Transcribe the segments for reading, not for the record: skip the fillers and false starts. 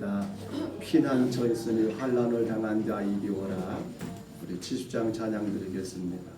있습니다. 피난처 있으니 환난을 당한 자 이리 오라. 우리 70장 찬양 드리겠습니다.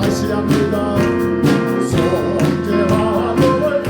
다시 합니다. 속죄와 복을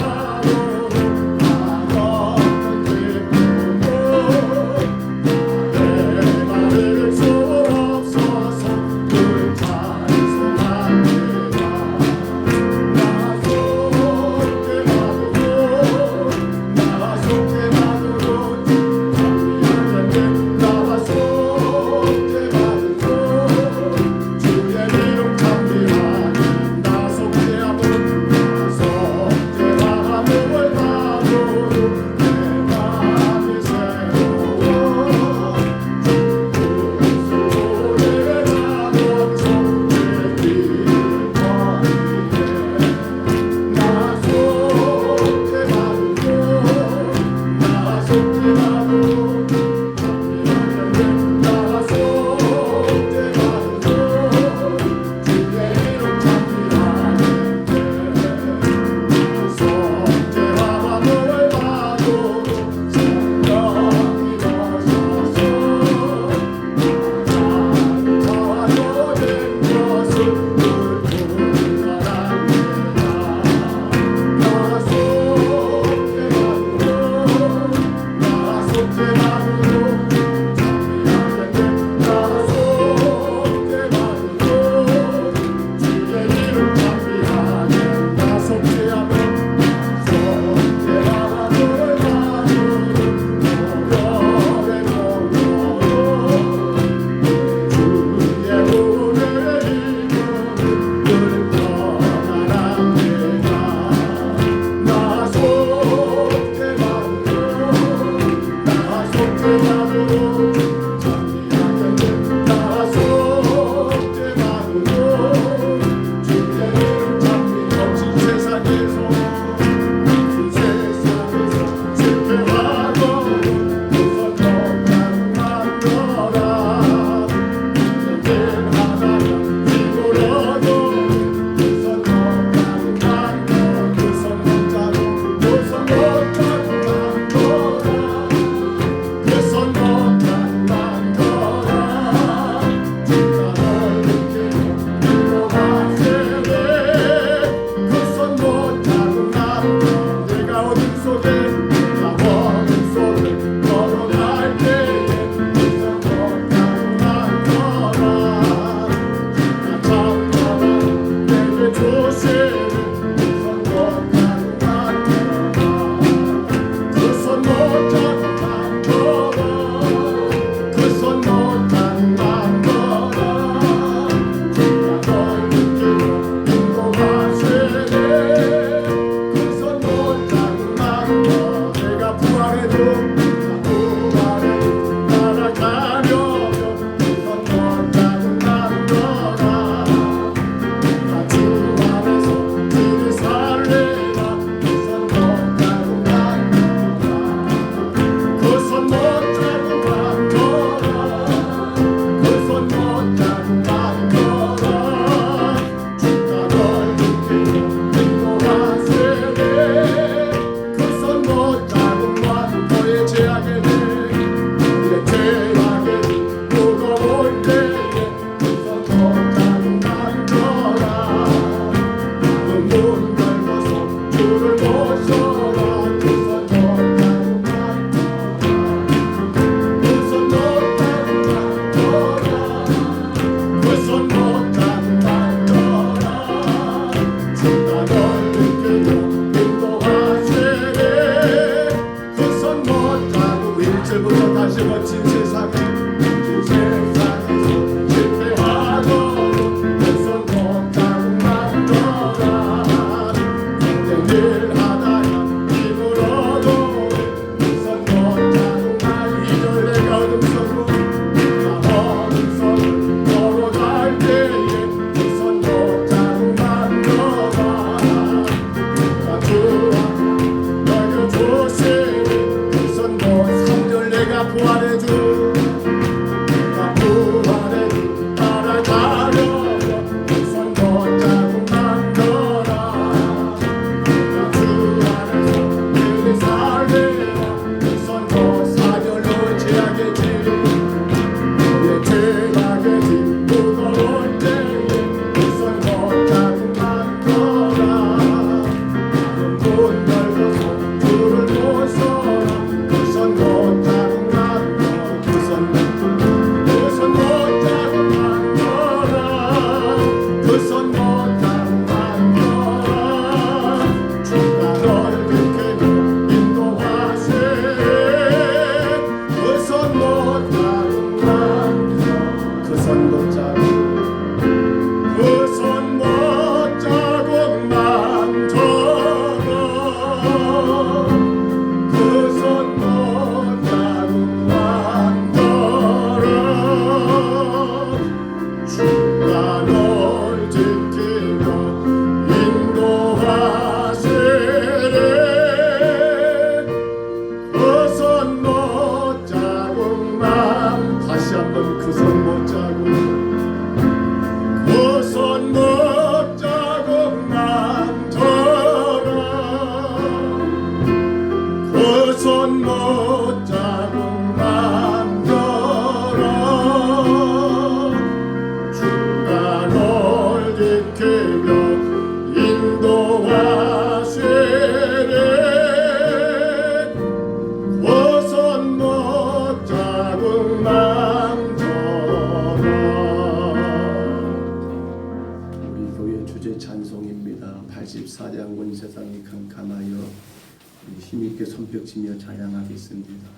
힘있게 손뼉치며 찬양하겠습니다.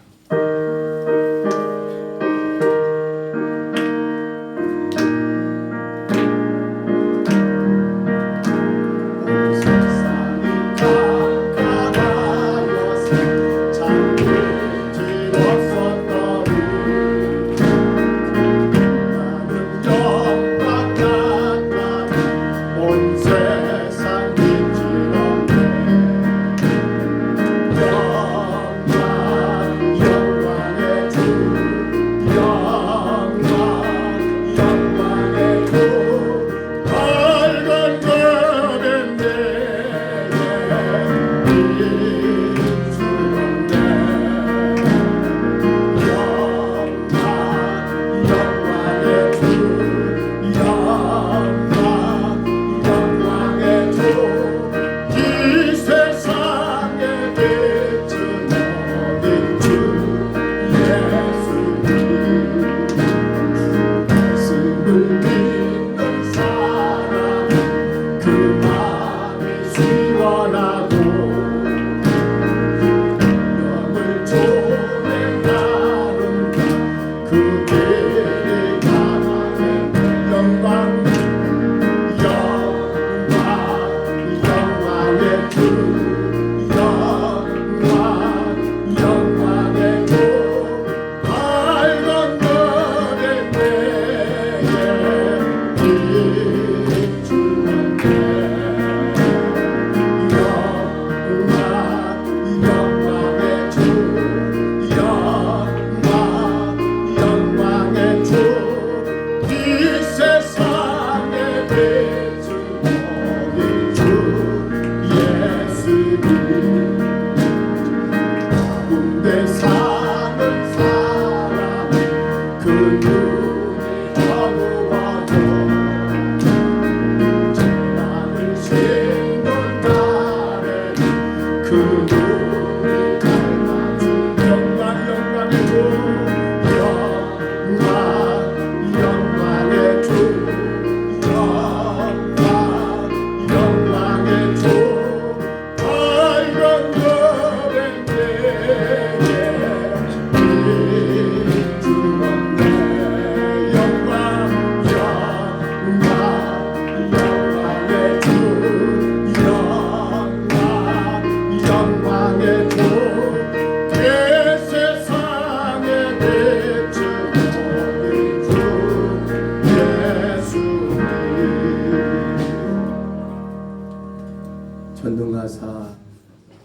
전능하사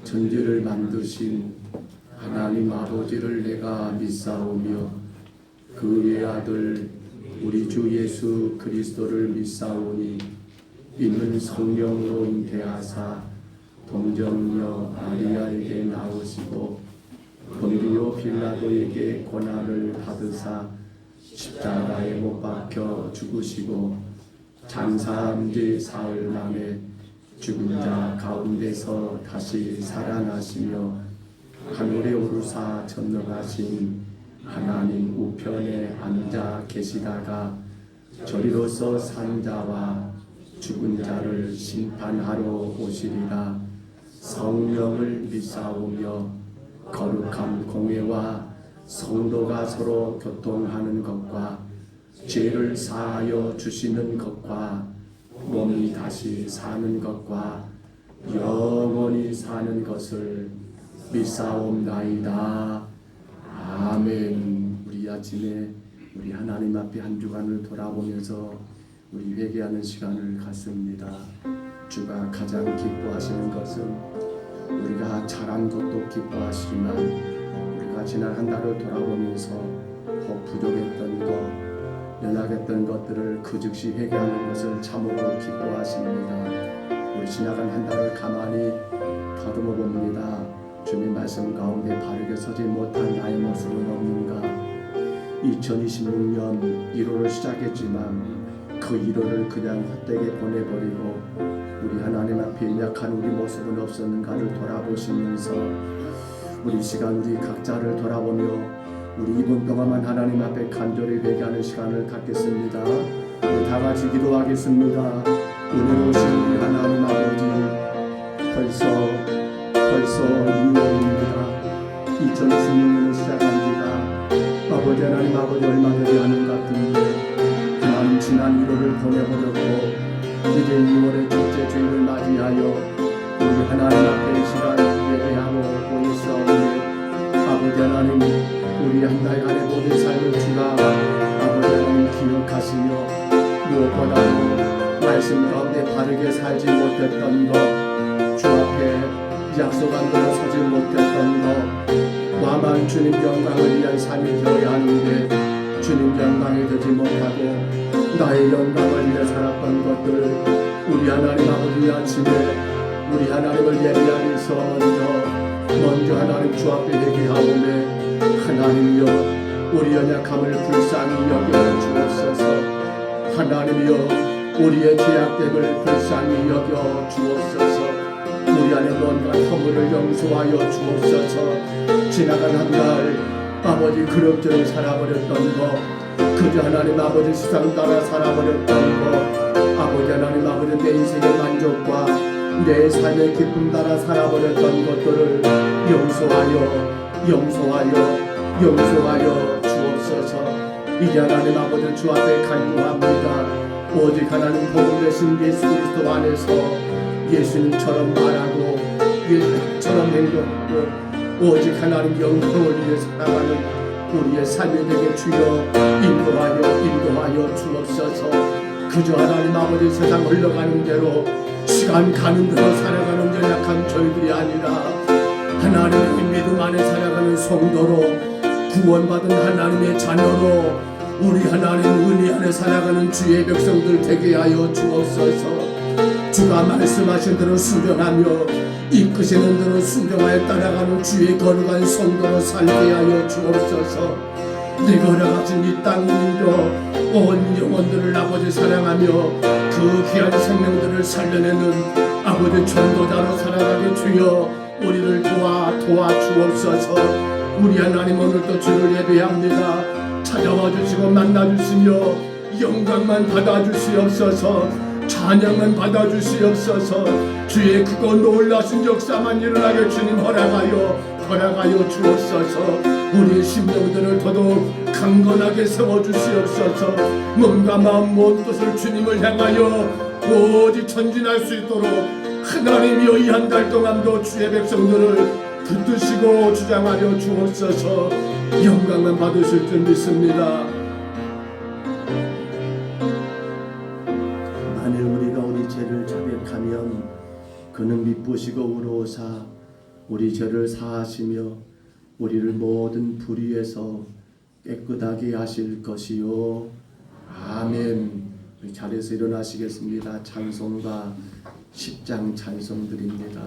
천지를 만드신 하나님 아버지를 내가 믿사오며 그 외아들 우리 주 예수 그리스도를 믿사오니 이는 성령으로 잉태하사 동정녀 마리아에게 나오시고 본디오 빌라도에게 고난을 받으사 십자가에 못 박혀 죽으시고 장사한 지 사흘 만에 죽은 자 가운데서 다시 살아나시며 하늘에 오르사 전능하신 하나님 우편에 앉아 계시다가 저리로서 산 자와 죽은 자를 심판하러 오시리라. 성령을 믿사오며 거룩한 공회와 성도가 서로 교통하는 것과 죄를 사하여 주시는 것과 몸이 다시 사는 것과 영원히 사는 것을 믿사옵나이다. 아멘. 우리 아침에 우리 하나님 앞에 한 주간을 돌아보면서 우리 회개하는 시간을 갖습니다. 주가 가장 기뻐하시는 것은 우리가 잘한 것도 기뻐하시지만 우리가 지난 한 달을 돌아보면서 혹 부족했던 것 연약했던 것들을 그 즉시 회개하는 것을 참으로 기뻐하십니다. 우리 지나간 한 달을 가만히 더듬어 봅니다. 주님 말씀 가운데 바르게 서지 못한 나의 모습은 없는가. 2026년 1월을 시작했지만 그 1월을 그냥 헛되게 보내버리고 우리 하나님 앞에 연약한 우리 모습은 없었는가를 돌아보시면서 우리 시간 우리 각자를 돌아보며 우리 이번 동안만 하나님 앞에 간절히 회개하는 시간을 갖겠습니다. 우리 다 같이 기도하겠습니다. 은혜로우신 우리 하나님 아버지, 벌써 2월입니다. 2016년을 시작합니다. 아버지 하나님, 아버지 얼마들이 하는 것 같은데 그나마 지난 1월을 보내버렸고 이제 2월의 첫째 주일을 맞이하여 우리 하나님 앞에 이 시간 예배하고 보냈사오니 아버지 하나님, 우리 한 달 안에 모든 삶을 주가 아버지 하나님 기억하시며 무엇보다도 말씀 가운데 바르게 살지 못했던 것, 주 앞에 약속한 대로 서지 못했던 것, 와만 주님 영광을 위한 삶이 되어야 하는데 주님 영광이 되지 못하고 나의 영광을 위해 살았던 것들, 우리 하나님 아버지 아침에 우리 하나님을 예배하면서 먼저 하나님 주 앞에 얘기하오매 하나님이여 우리 연약함을 불쌍히 여겨 주옵소서. 하나님이여 우리의 죄악됨을 불쌍히 여겨 주옵소서. 우리 안에 뭔가 허물을 용서하여 주옵소서. 지나간 한 달 아버지 그럭저럭 살아버렸던 것, 그저 하나님 아버지 세상 따라 살아버렸던 것, 아버지 하나님 아버지 내 인생의 만족과 내 삶의 기쁨 따라 살아버렸던 것들을 용서하여 주옵소서. 이제 하나님 아버지 주 앞에 간구합니다. 오직 하나님 복음 되신 예수 그리스도 안에서 예수님처럼 말하고 예수님처럼 행동하고 오직 하나님 영광을 위해 살아가는 우리의 삶이 되게 주여 인도하여 주옵소서. 그저 하나님 아버지 세상 흘러가는 대로 시간 가는 대로 살아가는 연약한 저희들이 아니라 하나님의 믿음 안에 살아가는 성도로 구원받은 하나님의 자녀로 우리 하나님 은혜 안에 살아가는 주의 백성들 되게 하여 주옵소서. 주가 말씀하신 대로 순종하며 이끄시는 대로 순종하여 따라가는 주의 거룩한 성도로 살게 하여 주옵소서. 네가 허락하신 이 땅 인도 온 영혼들을 아버지 사랑하며 그 귀한 생명들을 살려내는 아버지 전도자로 살아가게 주여 우리를 도와 주옵소서. 우리 하나님 오늘도 주를 예배합니다. 찾아와 주시고 만나 주시며 영광만 받아 주시옵소서. 찬양만 받아 주시옵소서. 주의 크고 놀라신 역사만 일어나게 주님 허락하여 주옵소서. 우리의 심령들을 더더욱 강건하게 세워 주시옵소서. 몸과 마음 모든 뜻을 주님을 향하여 오직 전진할 수 있도록 하나님이여 이 한 달 동안도 주의 백성들을 붙드시고 주장하여 주옵소서. 영광만 받으실 줄 믿습니다. 만일 우리가 우리 죄를 자백하면 그는 미쁘시고 의로우사 우리 죄를 사하시며 우리를 모든 불의에서 깨끗하게 하실 것이요. 아멘. 우리 자리에서 일어나시겠습니다. 찬송가 10장 찬송 드립니다.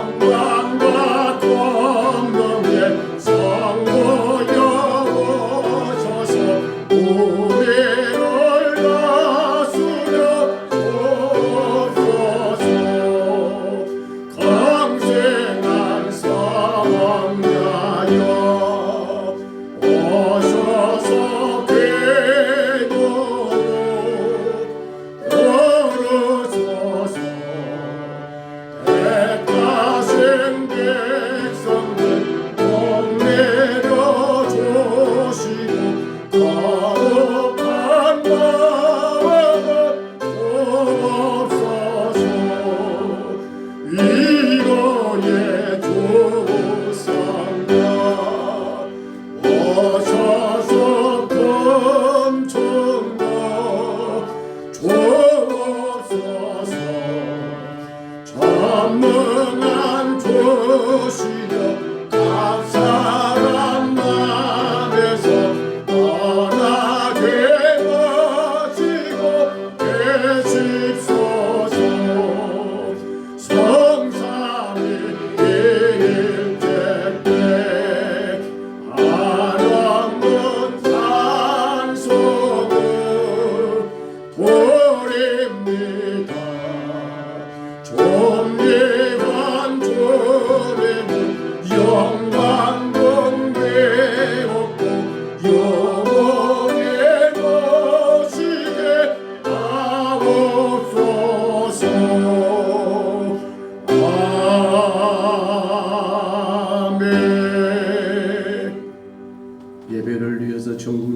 영광과 권능의 성부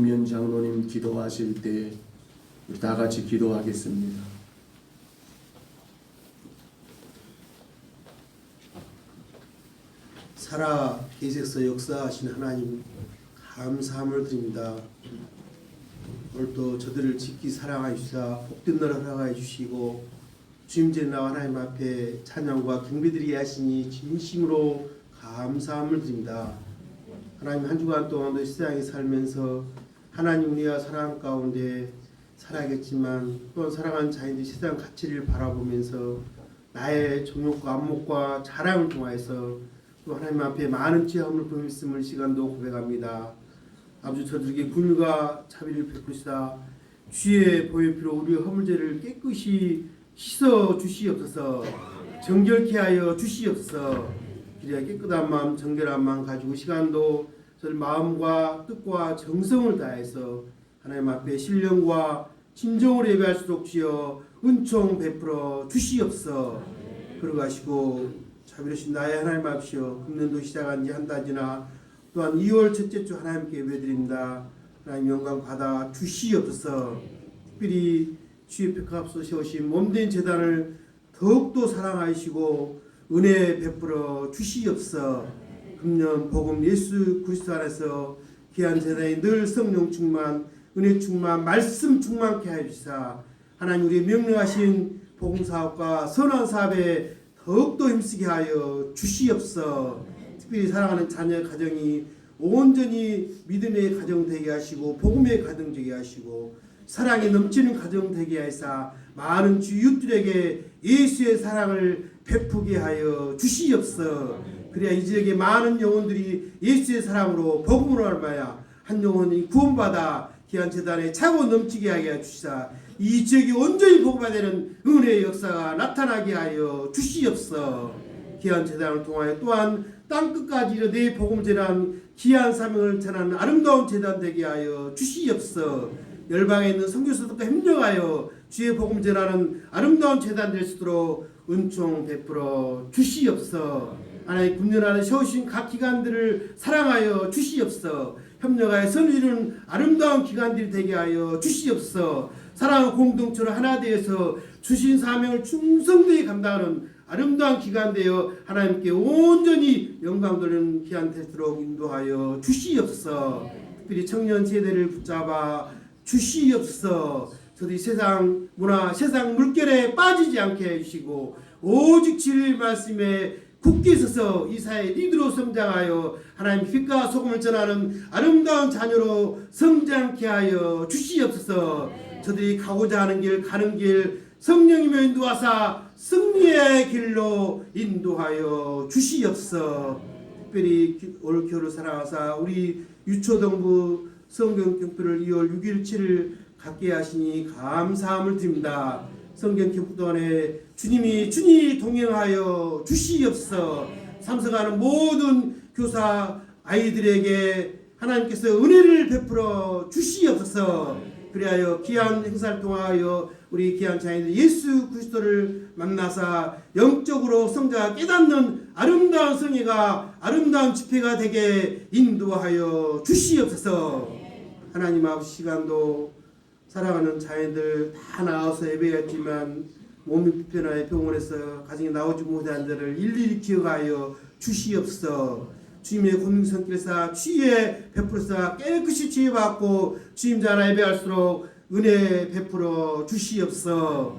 김현 장로님 기도하실 때 우리 다 같이 기도하겠습니다. 살아 계셔서 역사하신 하나님 감사함을 드립니다. 오늘도 저들을 지키 사랑하시사 복된 나라 허락하여 주시고 주임제 나와 하나님 앞에 찬양과 경배드리게 하시니 진심으로 감사함을 드립니다. 하나님 한 주간 동안도 세상에 살면서 하나님 은혜와 사랑 가운데 살아야겠지만 또한 사랑하는 자인들이 세상 가치를 바라보면서 나의 정욕과 안목과 자랑을 통하여서 또 하나님 앞에 많은 죄함을 범했음을 시간도 고백합니다. 아버지 저들에게 긍휼과 자비를 베푸시다 주의 보혈 피로 우리의 허물죄를 깨끗이 씻어 주시옵소서. 정결케 하여 주시옵소서. 그래야 깨끗한 마음 정결한 마음 가지고 시간도 저들 마음과 뜻과 정성을 다해서 하나님 앞에 신령과 진정으로 예배할수록 주여 은총 베풀어 주시옵소서. 그러가시고 자비로신 나의 하나님 앞이시여 금년도 시작한 지 한 달 지나 또한 2월 첫째 주 하나님께 예배드립니다. 하나님 영광 받아 주시옵소서. 특별히 주의 백합소 세우신 몸된 제단을 더욱더 사랑하시고 은혜 베풀어 주시옵소서. 금년 복음 예수 그리스도 안에서 귀한 제단이 늘 성령 충만 은혜 충만 말씀 충만케 하여 주시사 하나님 우리의 명령하신 복음 사업과 선한 사업에 더욱더 힘쓰게 하여 주시옵소서. 특별히 사랑하는 자녀 가정이 온전히 믿음의 가정 되게 하시고 복음의 가정 되게 하시고 사랑이 넘치는 가정 되게 하사 많은 주 이웃들에게 예수의 사랑을 베푸게 하여 주시옵소서. 그래야 이 지역에 많은 영혼들이 예수의 사랑으로 복음으로 알마야 한 영혼이 구원받아 귀한 재단에 차고 넘치게 하게 주시사 이 지역이 온전히 복음화되는 은혜의 역사가 나타나게 하여 주시옵소서. 귀한 재단을 통하여 또한 땅끝까지 이르되 복음 전한 귀한 사명을 전하는 아름다운 재단 되게 하여 주시옵소서. 열방에 있는 선교사들과 협력하여 주의 복음 전하는 아름다운 재단 될 수 있도록 은총 베풀어 주시옵소서. 하나님 금년 세우신 각 기관들을 사랑하여 주시옵소서. 협력하여 선을 아름다운 기관들이 되게 하여 주시옵소서. 사랑하는 공동체로 하나 되어서 주신 사명을 충성되게 감당하는 아름다운 기관 되어 하나님께 온전히 영광 돌리는 귀한 되도록 인도하여 주시옵소서. 특별히 청년 세대를 붙잡아 주시옵소서. 저들이 세상 문화 세상 물결에 빠지지 않게 해주시고 오직 진리의 말씀에 굳게 서서 이 사회 리더로 성장하여 하나님 빛과 소금을 전하는 아름다운 자녀로 성장케 하여 주시옵소서. 저들이 가고자 하는 길 가는 길 성령이며 인도하사 승리의 길로 인도하여 주시옵소서. 특별히 올 겨울을 사랑하사 우리 유초동부 성경캠프를 2월 6일 7일 갖게 하시니 감사함을 드립니다. 성경캠프 동안에 주님이 동행하여 주시옵소서. 참석하는 모든 교사 아이들에게 하나님께서 은혜를 베풀어 주시옵소서. 그리하여 귀한 행사를 통하여 우리 귀한 자녀들 예수 그리스도를 만나사 영적으로 성자가 깨닫는 아름다운 성회가 아름다운 집회가 되게 인도하여 주시옵소서. 하나님 아버지 시간도 사랑하는 자녀들 다 나와서 예배했지만 몸이 불편하여 병원에서 가정에 나오지 못한 자를 일일이 기억하여 주시옵소서. 주님의 권능 성길사 주의 베풀어서 깨끗이 치유받고 주님 자나 예배할수록 은혜 베풀어 주시옵소서.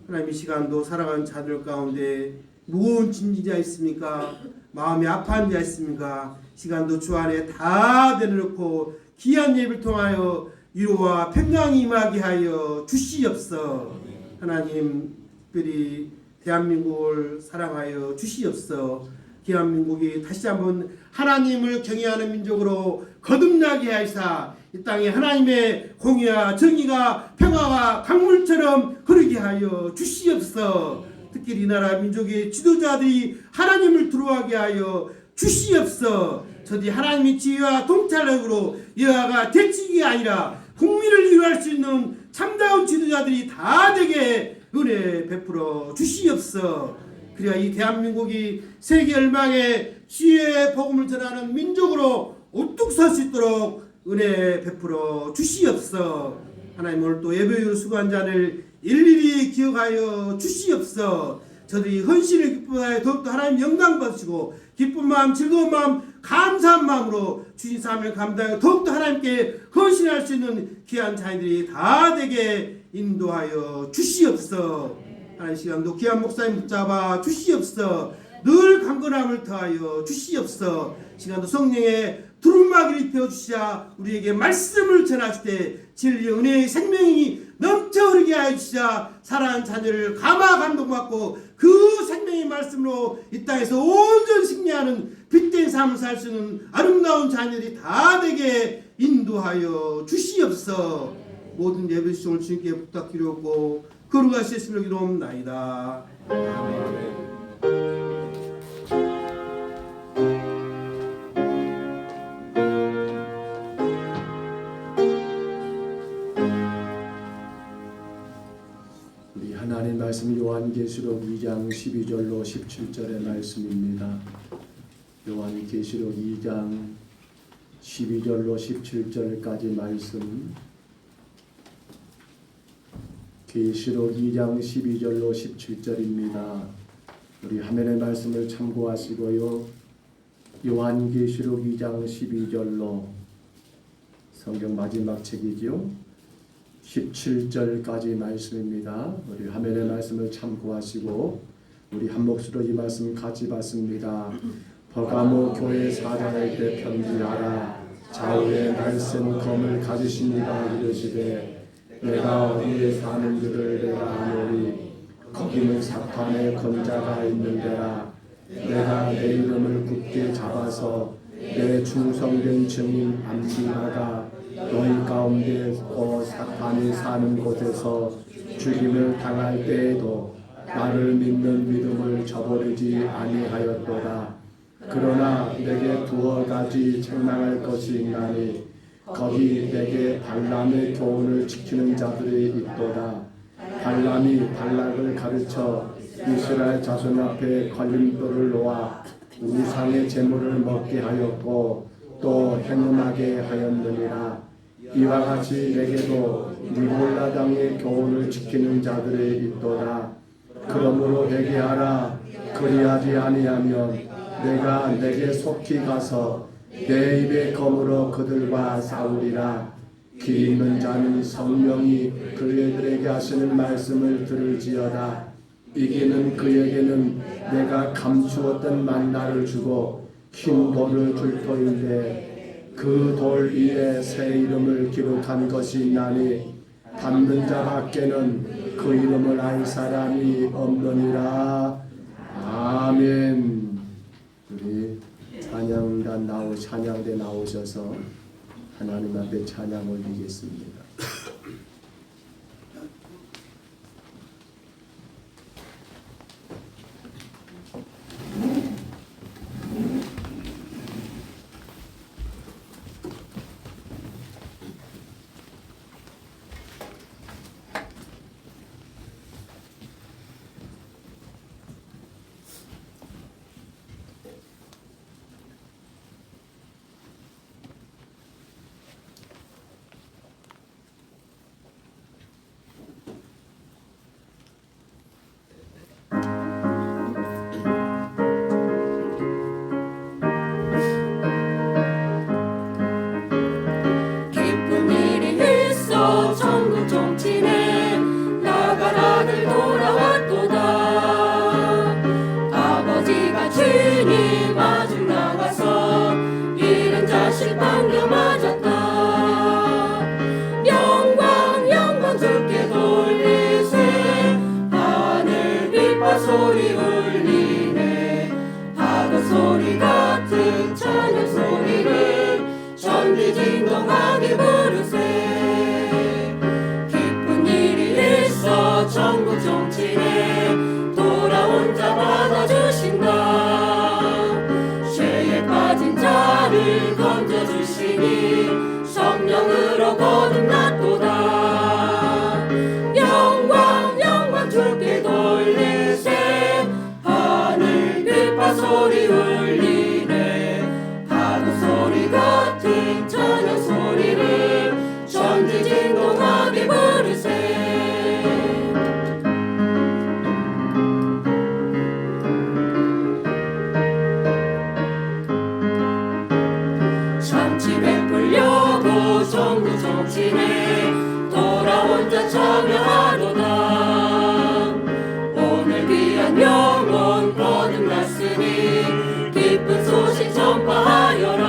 하나님 이 시간도 살아가는 자들 가운데 무거운 짐지자 있습니까? 마음이 아파한 자 있습니까? 시간도 주 안에 다 내려놓고 귀한 예배를 통하여 위로와 평강이 임하게 하여 주시옵소서. 하나님 특별히 대한민국을 사랑하여 주시옵소서. 대한민국이 다시 한번 하나님을 경외하는 민족으로 거듭나게 하시사 이 땅에 하나님의 공의와 정의가 평화가 강물처럼 흐르게 하여 주시옵소서. 특히 이 나라 민족의 지도자들이 하나님을 두려워하게 하여 주시옵소서. 저들이 하나님의 지혜와 통찰력으로 여호와가 대치기 아니라 국민을 위로할 수 있는 참다운 지도자들이 다 되게 은혜 베풀어 주시옵소서. 그래야 이 대한민국이 세계 열방에 주의 복음을 전하는 민족으로 우뚝 설 수 있도록 은혜 베풀어 주시옵소. 하나님 오늘 또 예배로 수고한 자를 일일이 기억하여 주시옵소. 저들이 헌신을 기뻐하여 더욱더 하나님 영광 받으시고 기쁜 마음 즐거운 마음 감사한 마음으로 주신 사명을 감당하여 더욱더 하나님께 헌신할 수 있는 귀한 자녀들이 다 되게 인도하여 주시옵소. 하나님 시간도 귀한 목사님 붙잡아 주시옵소. 늘 강건함을 더하여 주시옵소. 시간도 성령의 두루마기를 입혀 주시자 우리에게 말씀을 전하실 때 진리의 은혜의 생명이 넘쳐 흐르게 하여 주시자 사랑하는 자녀를 감화 감동받고 그 생명의 말씀으로 이 땅에서 온전히 승리하는 빛된 삶을 살 수 있는 아름다운 자녀들이 다 되게 인도하여 주시옵소서. 모든 예배 시청을 주님께 부탁드렸고 거룩하시는 기도옵나이다. 아멘. 우리 하나님 말씀 요한계시록 2장 12절로 17절의 말씀입니다. 요한계시록 2장 12절로 17절까지 말씀, 계시록 2장 12절로 17절입니다. 우리 화면의 말씀을 참고하시고요. 요한계시록 2장 12절로 성경 마지막 책이죠. 17절까지 말씀입니다. 우리 화면의 말씀을 참고하시고 우리 한 몫으로 이 말씀 같이 받습니다. 버가모 교회 사장에게 편지하라. 좌우에 날쌘 검을 가지신 이가 이르시되 내가 어디에 사는 줄을 내가 아노니 거기는 사탄의 권자가 있는 데라. 내가 내 이름을 굳게 잡아서 내 충성된 증인 안지하가 너희 가운데 사탄이 사는 곳에서 죽임을 당할 때에도 나를 믿는 믿음을 저버리지 아니하였도다. 그러나 내게 두어 가지 책망할 것이 있나니 거기 내게 발람의 교훈을 지키는 자들이 있도다. 발람이 발락을 가르쳐 이스라엘 자손 앞에 걸림돌을 놓아 우상의 제물을 먹게 하였고 또 행음하게 하였느니라. 이와 같이 내게도 니볼라 당의 교훈을 지키는 자들이 있도다. 그러므로 회개하라. 그리하지 아니하면 내가 내게 속히 가서 내 입에 검으로 그들과 싸우리라. 귀 있는 자는 성령이 그들에게 하시는 말씀을 들을지어다. 이기는 그에게는 내가 감추었던 만나를 주고 흰 돌을 줄 터인데 그 돌 위에 새 이름을 기록한 것이 있나니 받는 자밖에는 그 이름을 알 사람이 없느니라. 아멘. 우리 찬양대 나오셔서 하나님 앞에 찬양 올리겠습니다. 소리 울리네. 파도 소리 같은 찬양 소리를 전기 진동하게 부르세. 기쁜 일이 있어 전국 정치에 돌아온 자 받아주신다. 죄에 빠진 자를 건져주시니 성령으로 거듭났도다. 영광 영광 주께 돌리세. 하늘 빛과 소리 울리네. 파도 소리 같은 찬양 소리 영구 정치네 돌아온 자 참여하도다. 오늘 귀한 영혼 거듭났으니 기쁜 소식 전파하여라.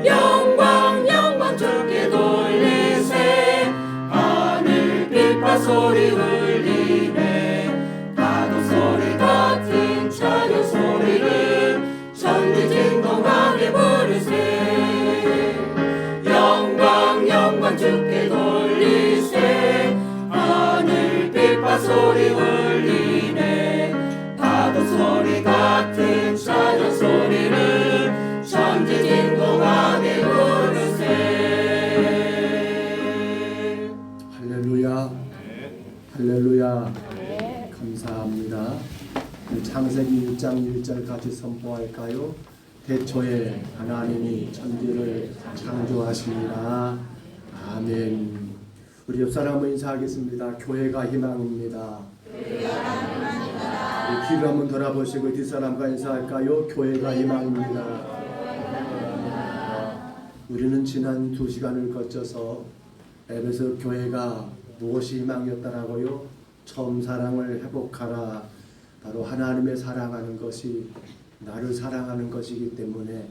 영광 영광 주께 돌리세 하늘 빛과 소리 울리네. 파도 소리 같은 찬양 소리를 천지 진동하게 부르세. 영광 영광 주께 돌리세 하늘 빛과 소리 울리네. 파도 소리 같은 찬양 소리를 천지 진동하게 부르세. 할렐루야. 할렐루야. 감사합니다. 창세기 6장 1절 같이 선포할까요? 태초에 하나님이 천지를 창조하시니라. 아멘. 우리 옆 사람을 인사하겠습니다. 교회가 희망입니다. 우리 뒤를 한번 돌아보시고 뒷사람과 인사할까요? 교회가 희망입니다. 우리는 지난 2시간을 거쳐서 에베소 교회가 무엇이 희망이었다라고요? 처음 사랑을 회복하라. 바로 하나님의 사랑하는 것이 나를 사랑하는 것이기 때문에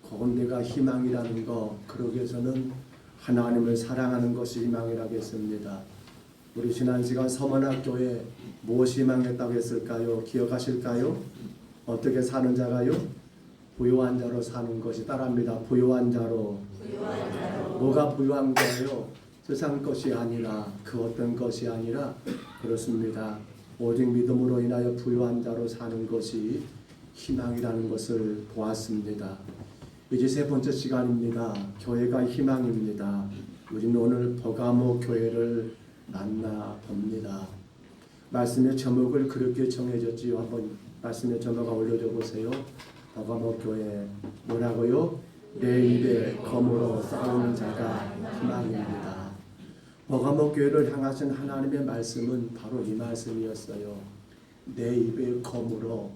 그건데가 희망이라는 거, 그러기 위해서는 하나님을 사랑하는 것이 희망이라겠습니다. 우리 지난 시간 서문학교에 무엇이 희망이었다고 했을까요? 기억하실까요? 어떻게 사는 자가요? 부유한 자로 사는 것이 따라합니다. 부유한 자로. 뭐가 부유한 거예요? 세상 것이 아니라, 그 어떤 것이 아니라 그렇습니다. 오직 믿음으로 인하여 부유한 자로 사는 것이 희망이라는 것을 보았습니다. 이제 세 번째 시간입니다. 교회가 희망입니다. 우리는 오늘 버가모 교회를 만나 봅니다. 말씀의 제목을 그렇게 정해졌지요. 한번 말씀의 제목을 올려줘 보세요. 버가모 교회 뭐라고요? 내 입에 검으로 싸우는 자가 희망입니다. 버가모 교회를 향하신 하나님의 말씀은 바로 이 말씀이었어요. 내 입에 검으로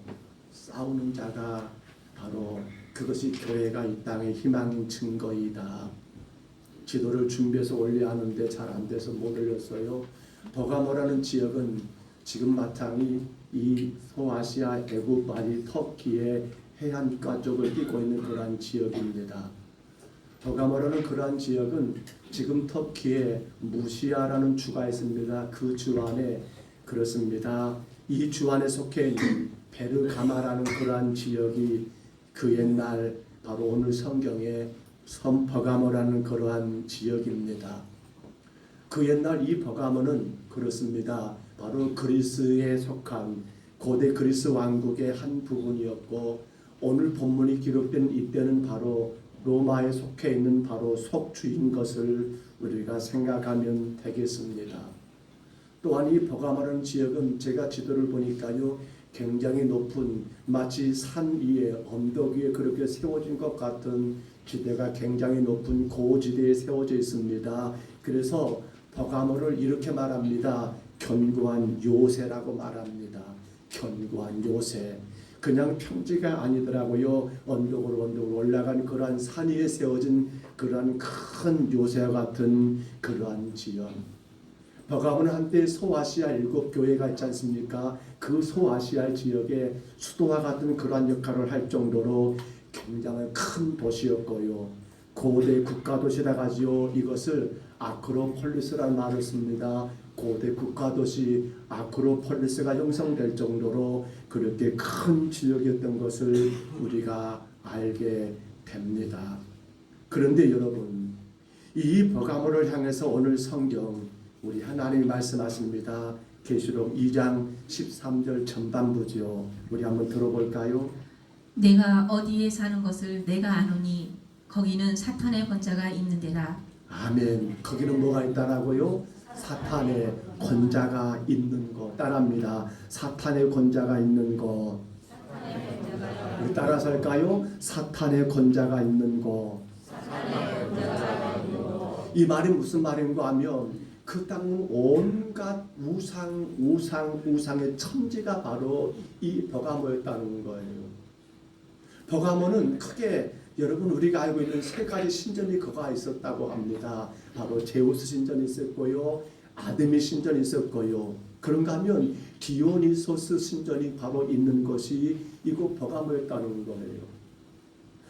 싸우는 자가 바로 그것이 교회가 이 땅의 희망 증거이다. 지도를 준비해서 올려야 하는데 잘 안 돼서 못 올렸어요. 버가모라는 지역은 지금 마땅히 이 소아시아, 애굽, 바리, 터키의 해안가 쪽을 끼고 있는 그러한 지역입니다. 버가모라는 그러한 지역은 지금 터키에 무시아라는 주가 있습니다. 그 주 안에 그렇습니다. 이 주 안에 속해 있는 베르가마라는 그러한 지역이 그 옛날 바로 오늘 성경에 섬 버가모라는 그러한 지역입니다. 그 옛날 이 버가모는 그렇습니다. 바로 그리스에 속한 고대 그리스 왕국의 한 부분이었고 오늘 본문이 기록된 이때는 바로 로마에 속해 있는 바로 속주인 것을 우리가 생각하면 되겠습니다. 또한 이 버가모라는 지역은 제가 지도를 보니까요 굉장히 높은 마치 산 위에 언덕 위에 그렇게 세워진 것 같은 지대가 굉장히 높은 고지대에 세워져 있습니다. 그래서 버가모를 이렇게 말합니다. 견고한 요새라고 말합니다. 견고한 요새. 그냥 평지가 아니더라고요. 언덕으로 올라간 그러한 산 위에 세워진 그러한 큰 요새와 같은 그러한 지역. 버가모는 한때 소아시아 7교회가 있지 않습니까? 그 소아시아 지역의 수도와 같은 그러한 역할을 할 정도로 굉장히 큰 도시였고요. 고대 국가도시라 하지요. 이것을 아크로폴리스라는 말을 씁니다. 고대 국가도시 아크로폴리스가 형성될 정도로 그렇게 큰 지역이었던 것을 우리가 알게 됩니다. 그런데 여러분, 이 버가모를 향해서 오늘 성경 우리 하나님이 말씀하십니다. 계시록 2장 13절 전반부죠. 우리 한번 들어볼까요? 내가 어디에 사는 것을 내가 아노니 거기는 사탄의 권자가 있는 데라. 아멘. 거기는 뭐가 있다라고요? 사탄의 권자가 있는 것. 따라합니다. 사탄의 권자가 있는 것. 우리 따라서 할까요? 사탄의 권자가 있는 것. 이 말이 무슨 말인가 하면 그 땅은 온갖 우상의 천지가 바로 이 버가모였다는 거예요. 버가모는 크게 여러분 우리가 알고 있는 세 가지 신전이 그가 있었다고 합니다. 바로 제우스 신전이 있었고요, 아데미 신전이 있었고요. 그런가 하면 디오니소스 신전이 바로 있는 것이 이곳 버가모였다는 거예요.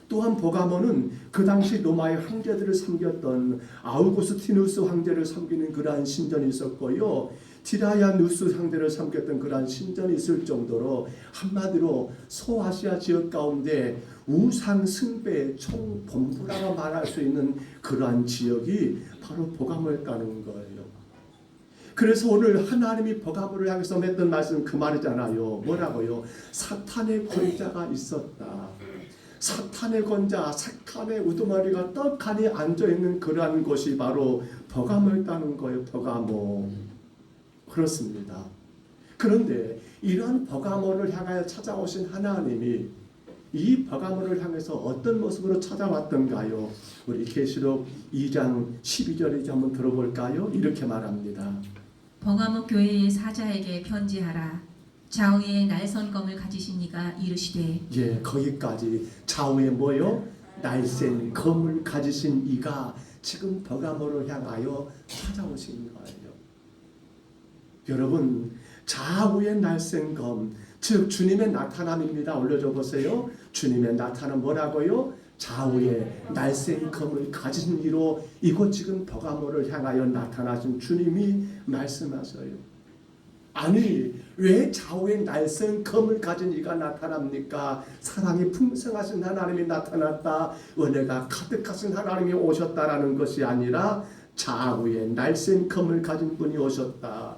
또한 버가모는 그 당시 로마의 황제들을 섬겼던 아우구스티누스 황제를 섬기는 그러한 신전이 있었고요, 티라야누스 황제를 섬겼던 그러한 신전이 있을 정도로 한마디로 소아시아 지역 가운데 우상 숭배의 총본부라고 말할 수 있는 그러한 지역이 바로 버가모였다는 거예요. 그래서 오늘 하나님이 버가모를 향해서 맺던 말씀 그 말이잖아요. 뭐라고요? 사탄의 권자가 있었다. 사탄의 권자, 사탄의 우두머리가 떡하니 앉아있는 그러한 곳이 바로 버가모였다는 거예요. 버가모. 그렇습니다. 그런데 이러한 버가모를 향하여 찾아오신 하나님이 이 버가모를 향해서 어떤 모습으로 찾아왔던가요? 우리 계시록 2장 12절에 한번 들어볼까요? 이렇게 말합니다. 버가모 교회의 사자에게 편지하라. 좌우에 날선검을 가지신 이가 이르시되. 예, 거기까지 좌우에 뭐요? 날쌘 검을 가지신 이가 지금 버가모를 향하여 찾아오신 거예요. 여러분, 좌우에 날쌘 검, 즉 주님의 나타남입니다. 올려줘 보세요. 주님의 나타남 뭐라고요? 좌우에 날쌘 검을 가진 이로 이곳 지금 버가모를 향하여 나타나신 주님이 말씀하셔요. 아니, 왜 좌우에 날쌘 검을 가진 이가 나타납니까? 사랑이 풍성하신 하나님이 나타났다, 은혜가 가득하신 하나님이 오셨다라는 것이 아니라 좌우에 날쌘 검을 가진 분이 오셨다.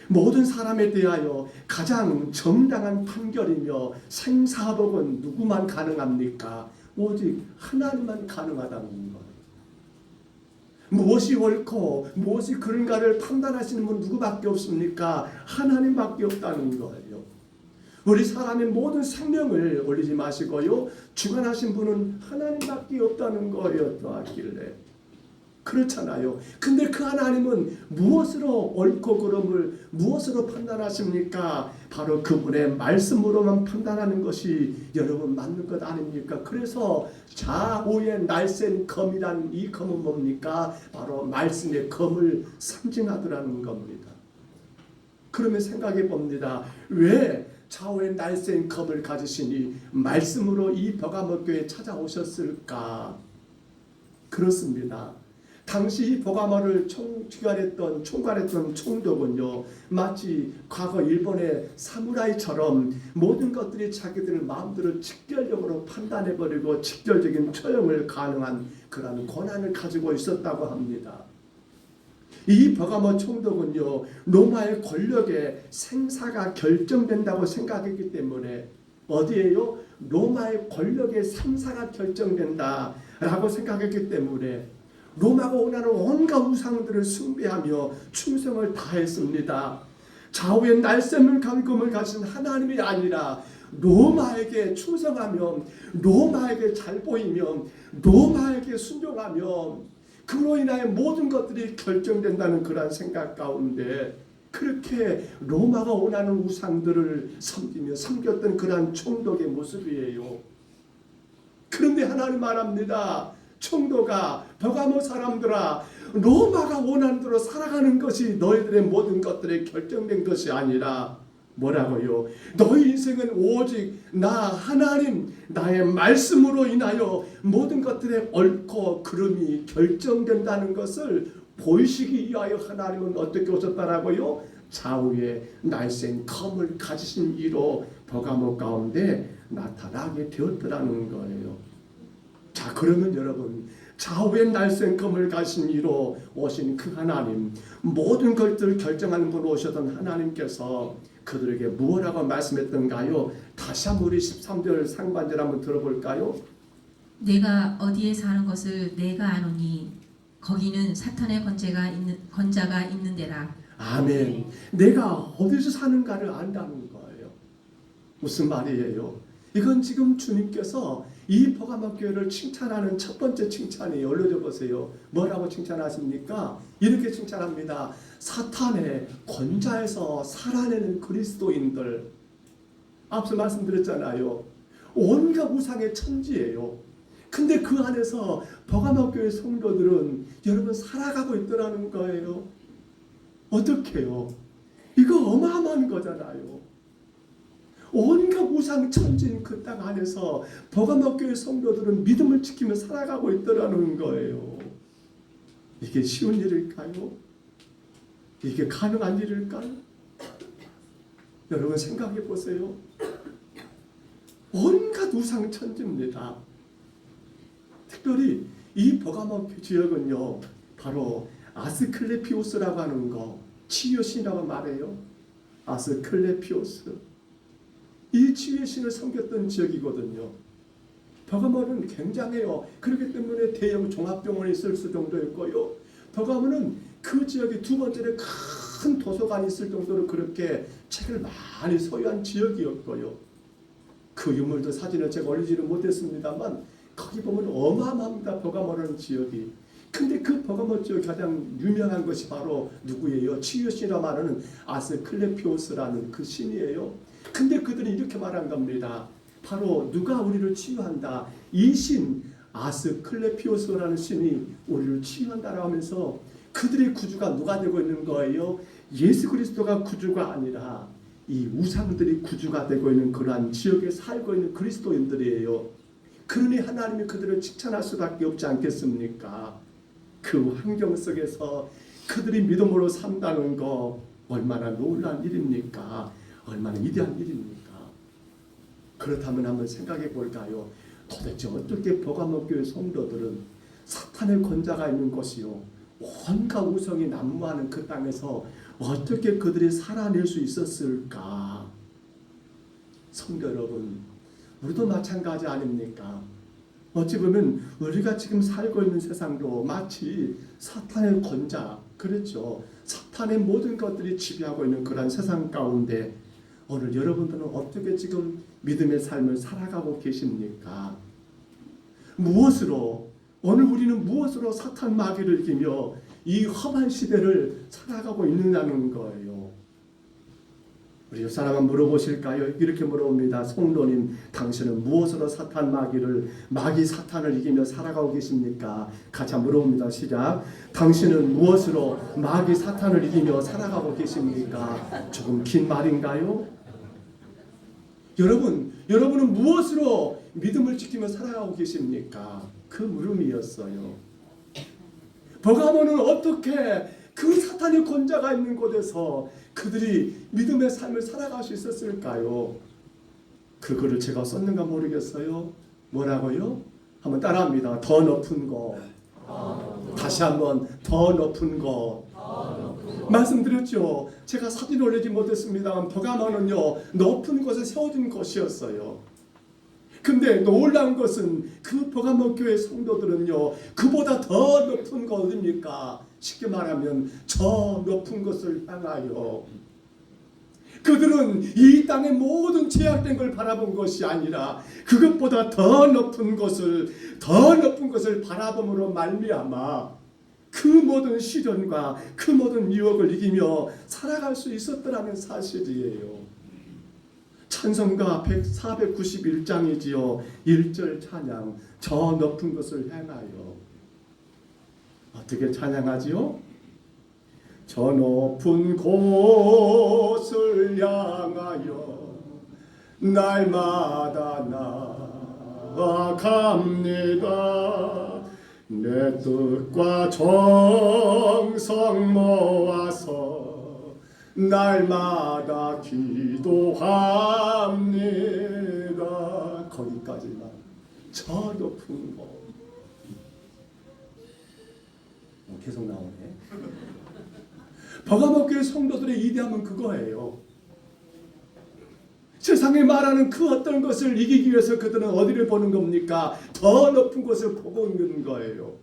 모든 사람에 대하여 가장 정당한 판결이며 생사복은 누구만 가능합니까? 오직 하나님만 가능하다는 거예요. 무엇이 옳고 무엇이 그른가를 판단하시는 분 누구밖에 없습니까? 하나님밖에 없다는 거예요. 우리 사람의 모든 생명을 올리지 마시고요, 주관하신 분은 하나님밖에 없다는 거예요. 또 하길래 그렇잖아요. 근데 그 하나님은 무엇으로 옳고 그름을 무엇으로 판단하십니까? 바로 그분의 말씀으로만 판단하는 것이 여러분 맞는 것 아닙니까? 그래서 좌우에 날쌘 검이란 이 검은 뭡니까? 바로 말씀의 검을 상징하더라는 겁니다. 그러면 생각해 봅니다. 왜 좌우에 날쌘 검을 가지시니 말씀으로 이 버가모 교회에 찾아오셨을까? 그렇습니다. 당시 버가모를 총괄했던 총독은요, 마치 과거 일본의 사무라이처럼 모든 것들이 자기들 마음대로 직결적으로 판단해버리고 직결적인 처형을 가능한 그런 권한을 가지고 있었다고 합니다. 이 버가모 총독은요, 로마의 권력의 생사가 결정된다고 생각했기 때문에 어디에요? 로마의 권력의 생사가 결정된다라고 생각했기 때문에 로마가 원하는 온갖 우상들을 숭배하며 충성을 다했습니다. 좌우에 날쌘을 감금을 가진 하나님이 아니라 로마에게 충성하며 로마에게 잘 보이며 로마에게 순종하며 그로 인하여 모든 것들이 결정된다는 그런 생각 가운데 그렇게 로마가 원하는 우상들을 섬기며 섬겼던 그러한 총독의 모습이에요. 그런데 하나님 말합니다. 총독아, 버가모 사람들아, 로마가 원하는 대로 살아가는 것이 너희들의 모든 것들이 결정된 것이 아니라 뭐라고요? 너희 인생은 오직 나 하나님 나의 말씀으로 인하여 모든 것들의 옳고 그름이 결정된다는 것을 보이시기 위하여 하나님은 어떻게 오셨다라고요? 좌우에 날쌘 검을 가지신 이로 버가모 가운데 나타나게 되었더라는 거예요. 자, 그러면 여러분, 좌우에 날쌘 검을 가신 이로 오신 그 하나님, 모든 것들을 결정하는 분으로 오셨던 하나님께서 그들에게 무엇라고 말씀했던가요? 다시 한번 우리 13절 상반절 한번 들어볼까요? 내가 어디에 사는 것을 내가 아노니 거기는 사탄의 권자가 있는 데라. 아멘. 내가 어디서 사는가를 안다는 거예요. 무슨 말이에요? 이건 지금 주님께서 이 버가모 교회를 칭찬하는 첫 번째 칭찬이에요. 올려줘 보세요. 뭐라고 칭찬하십니까? 이렇게 칭찬합니다. 사탄의 권자에서 살아내는 그리스도인들. 앞서 말씀드렸잖아요. 온갖 우상의 천지예요. 근데 그 안에서 버가모 교회 성도들은 여러분 살아가고 있더라는 거예요. 어떻게요? 이거 어마어마한 거잖아요. 온갖 우상 천지인 그 땅 안에서 버가모 교회 성도들은 믿음을 지키며 살아가고 있더라는 거예요. 이게 쉬운 일일까요? 이게 가능한 일일까요? 여러분 생각해 보세요. 온갖 우상 천지입니다. 특별히 이 버가모 지역은요, 바로 아스클레피오스라고 하는 거, 치유의 신이라고 말해요. 아스클레피오스. 이 치유의 신을 섬겼던 지역이거든요. 버가모는 굉장해요. 그렇기 때문에 대형 종합병원이 있을 정도였고요. 버가모는 그 지역에 두 번째로 큰 도서관이 있을 정도로 그렇게 책을 많이 소유한 지역이었고요. 그 유물도 사진을 제가 올리지는 못했습니다만 거기 보면 어마어마합니다. 버가모라는 지역이. 근데 그 버가모 지역이 가장 유명한 것이 바로 누구예요? 치유신이라 말하는 아스클레피오스라는 그 신이에요. 근데 그들이 이렇게 말한 겁니다. 바로 누가 우리를 치유한다. 이 신 아스클레피오스라는 신이 우리를 치유한다라고 하면서 그들의 구주가 누가 되고 있는 거예요? 예수 그리스도가 구주가 아니라 이 우상들이 구주가 되고 있는 그러한 지역에 살고 있는 그리스도인들이에요. 그러니 하나님이 그들을 칭찬할 수밖에 없지 않겠습니까? 그 환경 속에서 그들이 믿음으로 산다는 거 얼마나 놀라운 일입니까? 얼마나 위대한 일입니까? 그렇다면 한번 생각해 볼까요? 도대체 어떻게 버가모 교회 성도들은 사탄의 권자가 있는 곳이요, 온갖 우상이 난무하는 그 땅에서 어떻게 그들이 살아낼 수 있었을까? 성도 여러분, 우리도 마찬가지 아닙니까? 어찌 보면 우리가 지금 살고 있는 세상도 마치 사탄의 권자, 그렇죠? 사탄의 모든 것들이 지배하고 있는 그런 세상 가운데 오늘 여러분들은 어떻게 지금 믿음의 삶을 살아가고 계십니까? 무엇으로, 오늘 우리는 무엇으로 사탄 마귀를 이기며 이 험한 시대를 살아가고 있느냐는 거예요. 우리 옆 사람 한번 물어보실까요? 이렇게 물어봅니다. 성도님, 당신은 무엇으로 사탄 마귀 사탄을 이기며 살아가고 계십니까? 같이 한번 물어봅니다. 시작. 당신은 무엇으로 마귀 사탄을 이기며 살아가고 계십니까? 조금 긴 말인가요? 여러분은 무엇으로 믿음을 지키며 살아가고 계십니까? 그 물음이었어요. 버가모는 어떻게 그 사탄의 권자가 있는 곳에서 그들이 믿음의 삶을 살아갈 수 있었을까요? 그거를 제가 썼는가 모르겠어요. 뭐라고요? 한번 따라합니다. 더 높은 거. 다시 한번 더 높은 거. 말씀드렸죠. 제가 사진 올리지 못했습니다만 버가모는요, 높은 곳에 세워진 곳이었어요. 근데 놀라운 것은 그 버가모 교회 성도들은요, 그보다 더 높은 거 어딥니까? 쉽게 말하면 저 높은 것을 향하여 그들은 이 땅의 모든 제약된 걸 바라본 것이 아니라 그것보다 더 높은 것을 바라봄으로 말미암아 그 모든 시련과 그 모든 유혹을 이기며 살아갈 수 있었더라는 사실이에요. 찬송가 491장이지요. 1절 찬양, 저 높은 것을 향하여. 어떻게 찬양하지요? 저 높은 곳을 향하여 날마다 나아갑니다. 내 뜻과 정성 모아서 날마다 기도합니다. 거기까지만. 저 높은 곳. 계속 나오네. 버가모 교회 성도들의 이대함은 그거예요. 세상에 말하는 그 어떤 것을 이기기 위해서 그들은 어디를 보는 겁니까? 더 높은 곳을 보고 있는 거예요.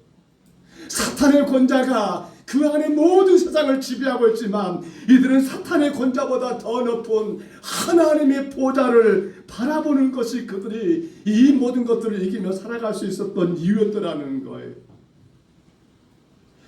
사탄의 권자가 그 안에 모든 세상을 지배하고 있지만 이들은 사탄의 권자보다 더 높은 하나님의 보좌를 바라보는 것이 그들이 이 모든 것들을 이기며 살아갈 수 있었던 이유였더라는 거예요.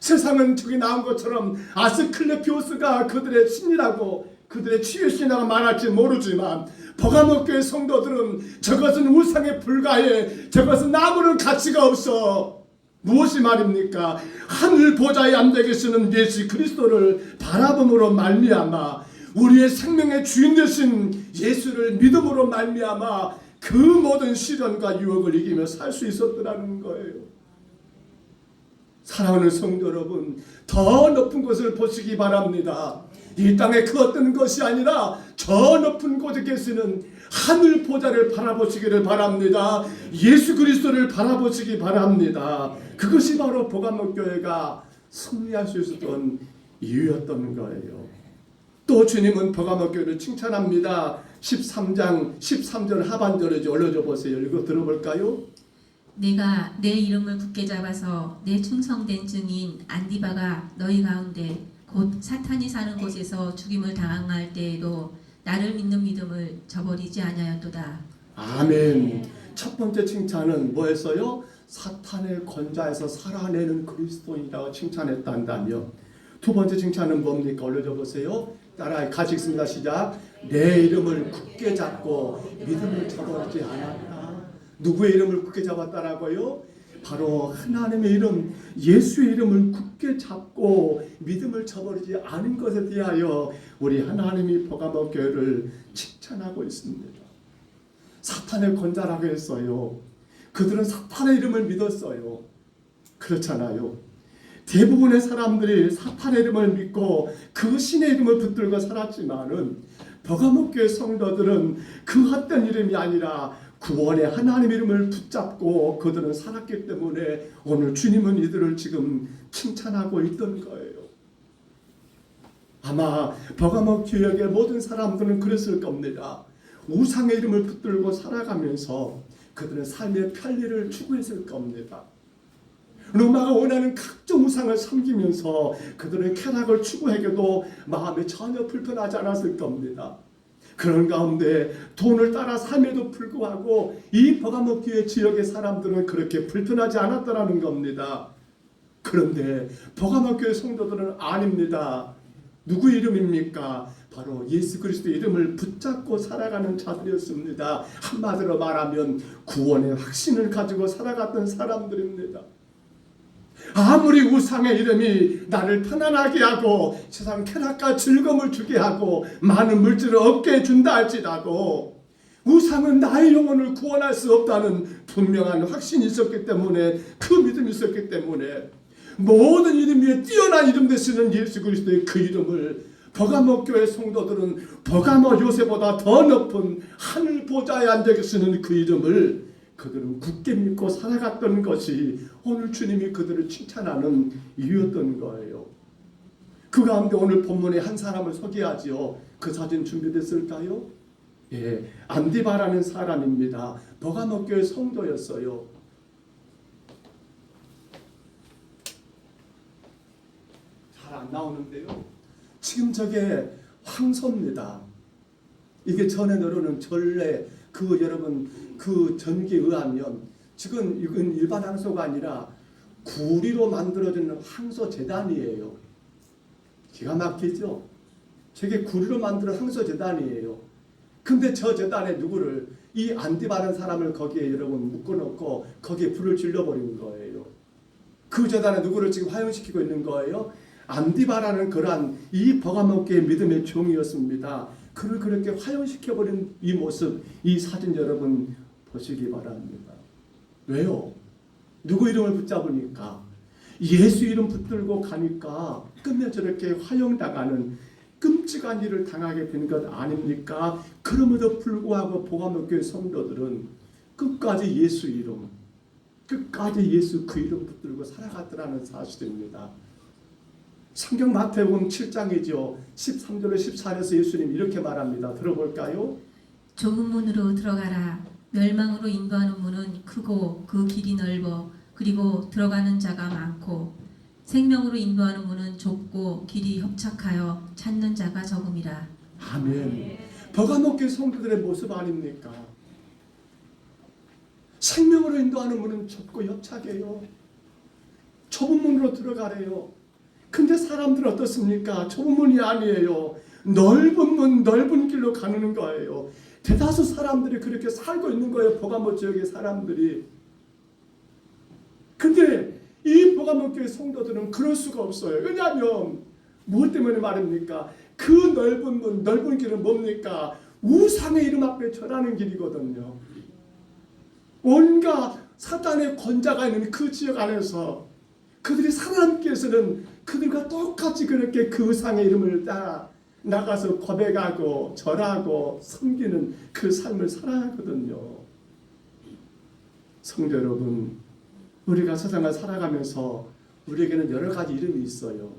세상은 저기 나온 것처럼 아스클레피오스가 그들의 신이라고 그들의 치유 신앙은 많을지 모르지만 버가모교회 성도들은 저것은 우상에 불과해, 저것은 아무런 가치가 없어. 무엇이 말입니까? 하늘 보좌에 앉아 계시는 예수 그리스도를 바라봄으로 말미암아 우리의 생명의 주인 되신 예수를 믿음으로 말미암아 그 모든 시련과 유혹을 이기며 살 수 있었더라는 거예요. 사랑하는 성도 여러분, 더 높은 곳을 보시기 바랍니다. 이 땅의 그 어떤 것이 아니라 저 높은 곳에 계시는 하늘 보좌를 바라보시기를 바랍니다. 예수 그리스도를 바라보시기 바랍니다. 그것이 바로 버가모 교회가 승리할 수 있었던 이유였던 거예요. 또 주님은 버가모 교회를 칭찬합니다. 13장 13절 하반절이죠. 올려줘 보세요. 읽어 들어볼까요? 내가 내 이름을 굳게 잡아서 내 충성된 증인 안디바가 너희 가운데 곧 사탄이 사는 곳에서 죽임을 당할 때에도 나를 믿는 믿음을 저버리지 아니하였도다. 아멘. 첫 번째 칭찬은 뭐였어요? 사탄의 권좌에서 살아내는 그리스도인이라고 칭찬했단다며. 두 번째 칭찬은 뭡니까? 올려줘 보세요. 따라 같이 읽습니다. 시작. 내 이름을 굳게 잡고 믿음을 저버리지 않았다. 누구의 이름을 굳게 잡았다라고요? 바로 하나님의 이름, 예수의 이름을 굳게 잡고 믿음을 저버리지 않은 것에 대하여 우리 하나님이 버가모 교회를 칭찬하고 있습니다. 사탄의 권자라고 했어요. 그들은 사탄의 이름을 믿었어요. 그렇잖아요. 대부분의 사람들이 사탄의 이름을 믿고 그 신의 이름을 붙들고 살았지만은 버가모 교회 성도들은 그 어떤 이름이 아니라 구원의 하나님 이름을 붙잡고 그들은 살았기 때문에 오늘 주님은 이들을 지금 칭찬하고 있던 거예요. 아마 버가모 교역의 모든 사람들은 그랬을 겁니다. 우상의 이름을 붙들고 살아가면서 그들은 삶의 편리를 추구했을 겁니다. 로마가 원하는 각종 우상을 섬기면서 그들은 쾌락을 추구하게도 마음이 전혀 불편하지 않았을 겁니다. 그런 가운데 돈을 따라 삶에도 불구하고 이 버가모 교회 지역의 사람들은 그렇게 불편하지 않았다라는 겁니다. 그런데 버가모 교회 성도들은 아닙니다. 누구 이름입니까? 바로 예수 그리스도의 이름을 붙잡고 살아가는 자들이었습니다. 한마디로 말하면 구원의 확신을 가지고 살아갔던 사람들입니다. 아무리 우상의 이름이 나를 편안하게 하고 세상 쾌락과 즐거움을 주게 하고 많은 물질을 얻게 해준다 할지라도 우상은 나의 영혼을 구원할 수 없다는 분명한 확신이 있었기 때문에, 그 믿음이 있었기 때문에 모든 이름 위에 뛰어난 이름 되시는 예수 그리스도의 그 이름을 버가모 교회 성도들은 버가모 요새보다 더 높은 하늘 보좌에 앉아 계시는 그 이름을 그들은 굳게 믿고 살아갔던 것이 오늘 주님이 그들을 칭찬하는 이유였던 거예요. 그 가운데 오늘 본문에 한 사람을 소개하지요. 그 사진 준비됐을까요? 예, 안디바라는 사람입니다. 버가모 교회 성도였어요. 잘 안 나오는데요. 지금 저게 황소입니다. 이게 전에 내려오는 전래 그 여러분 그 전기에 의하면 지금 이건 일반 황소가 아니라 구리로 만들어진 황소 제단이에요. 기가 막히죠? 저게 구리로 만들어 황소 제단이에요. 근데 저 제단에 누구를, 이 안디바라는 사람을 거기에 여러분 묶어놓고 거기에 불을 질러버린 거예요. 그 제단에 누구를 지금 화형시키고 있는 거예요? 안디바라는 그러한 이 버가모 교회 믿음의 종이었습니다. 그를 그렇게 화형시켜버린 이 모습, 이 사진 여러분 보시기 바랍니다. 왜요? 누구 이름을 붙잡으니까? 예수 이름 붙들고 가니까 끝내 저렇게 화형당하는 끔찍한 일을 당하게 된 것 아닙니까? 그럼에도 불구하고 버가모 교회 성도들은 끝까지 예수 이름, 끝까지 예수 그 이름 붙들고 살아갔더라는 사실입니다. 성경 마태복음 7장이죠. 13절에 14절에서 예수님 이렇게 말합니다. 들어볼까요? 좁은 문으로 들어가라. 멸망으로 인도하는 문은 크고 그 길이 넓어 그리고 들어가는 자가 많고 생명으로 인도하는 문은 좁고 길이 협착하여 찾는 자가 적음이라. 아멘. 버가모 교회 성도들의 모습 아닙니까? 생명으로 인도하는 문은 좁고 협착해요. 좁은 문으로 들어가래요. 근데 사람들은 어떻습니까? 좁은 문이 아니에요. 넓은 문 넓은 길로 가는 거예요. 대다수 사람들이 그렇게 살고 있는 거예요. 버가모 지역의 사람들이. 근데 이 버가모 교회 성도들은 그럴 수가 없어요. 왜냐하면 무엇 때문에 말입니까? 그 넓은 문 넓은 길은 뭡니까? 우상의 이름 앞에 절하는 길이거든요. 온갖 사단의 권자가 있는 그 지역 안에서 그들이 살아남기 위해서는 그들과 똑같이 그렇게 그 우상의 이름을 따라 나가서 고백하고 절하고 섬기는 그 삶을 살아야 하거든요. 성도 여러분, 우리가 세상을 살아가면서 우리에게는 여러 가지 이름이 있어요.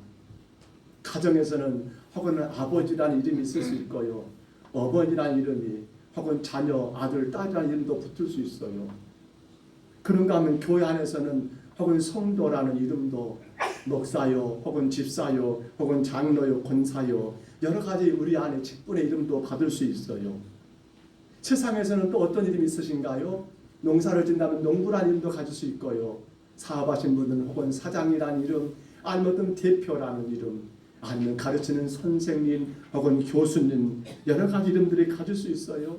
가정에서는 혹은 아버지라는 이름이 있을 수 있고요. 어머니라는 이름이 혹은 자녀, 아들, 딸이라는 이름도 붙을 수 있어요. 그런가 하면 교회 안에서는 혹은 성도라는 이름도 목사요, 혹은 집사요, 혹은 장로요, 권사요, 여러 가지 우리 안에 직분의 이름도 받을 수 있어요. 세상에서는 또 어떤 이름이 있으신가요? 농사를 짓는다면 농부라는 이름도 가질 수 있고요. 사업하신 분들은 혹은 사장이라는 이름, 아니면 어떤 대표라는 이름, 아니면 가르치는 선생님 혹은 교수님, 여러 가지 이름들이 가질 수 있어요.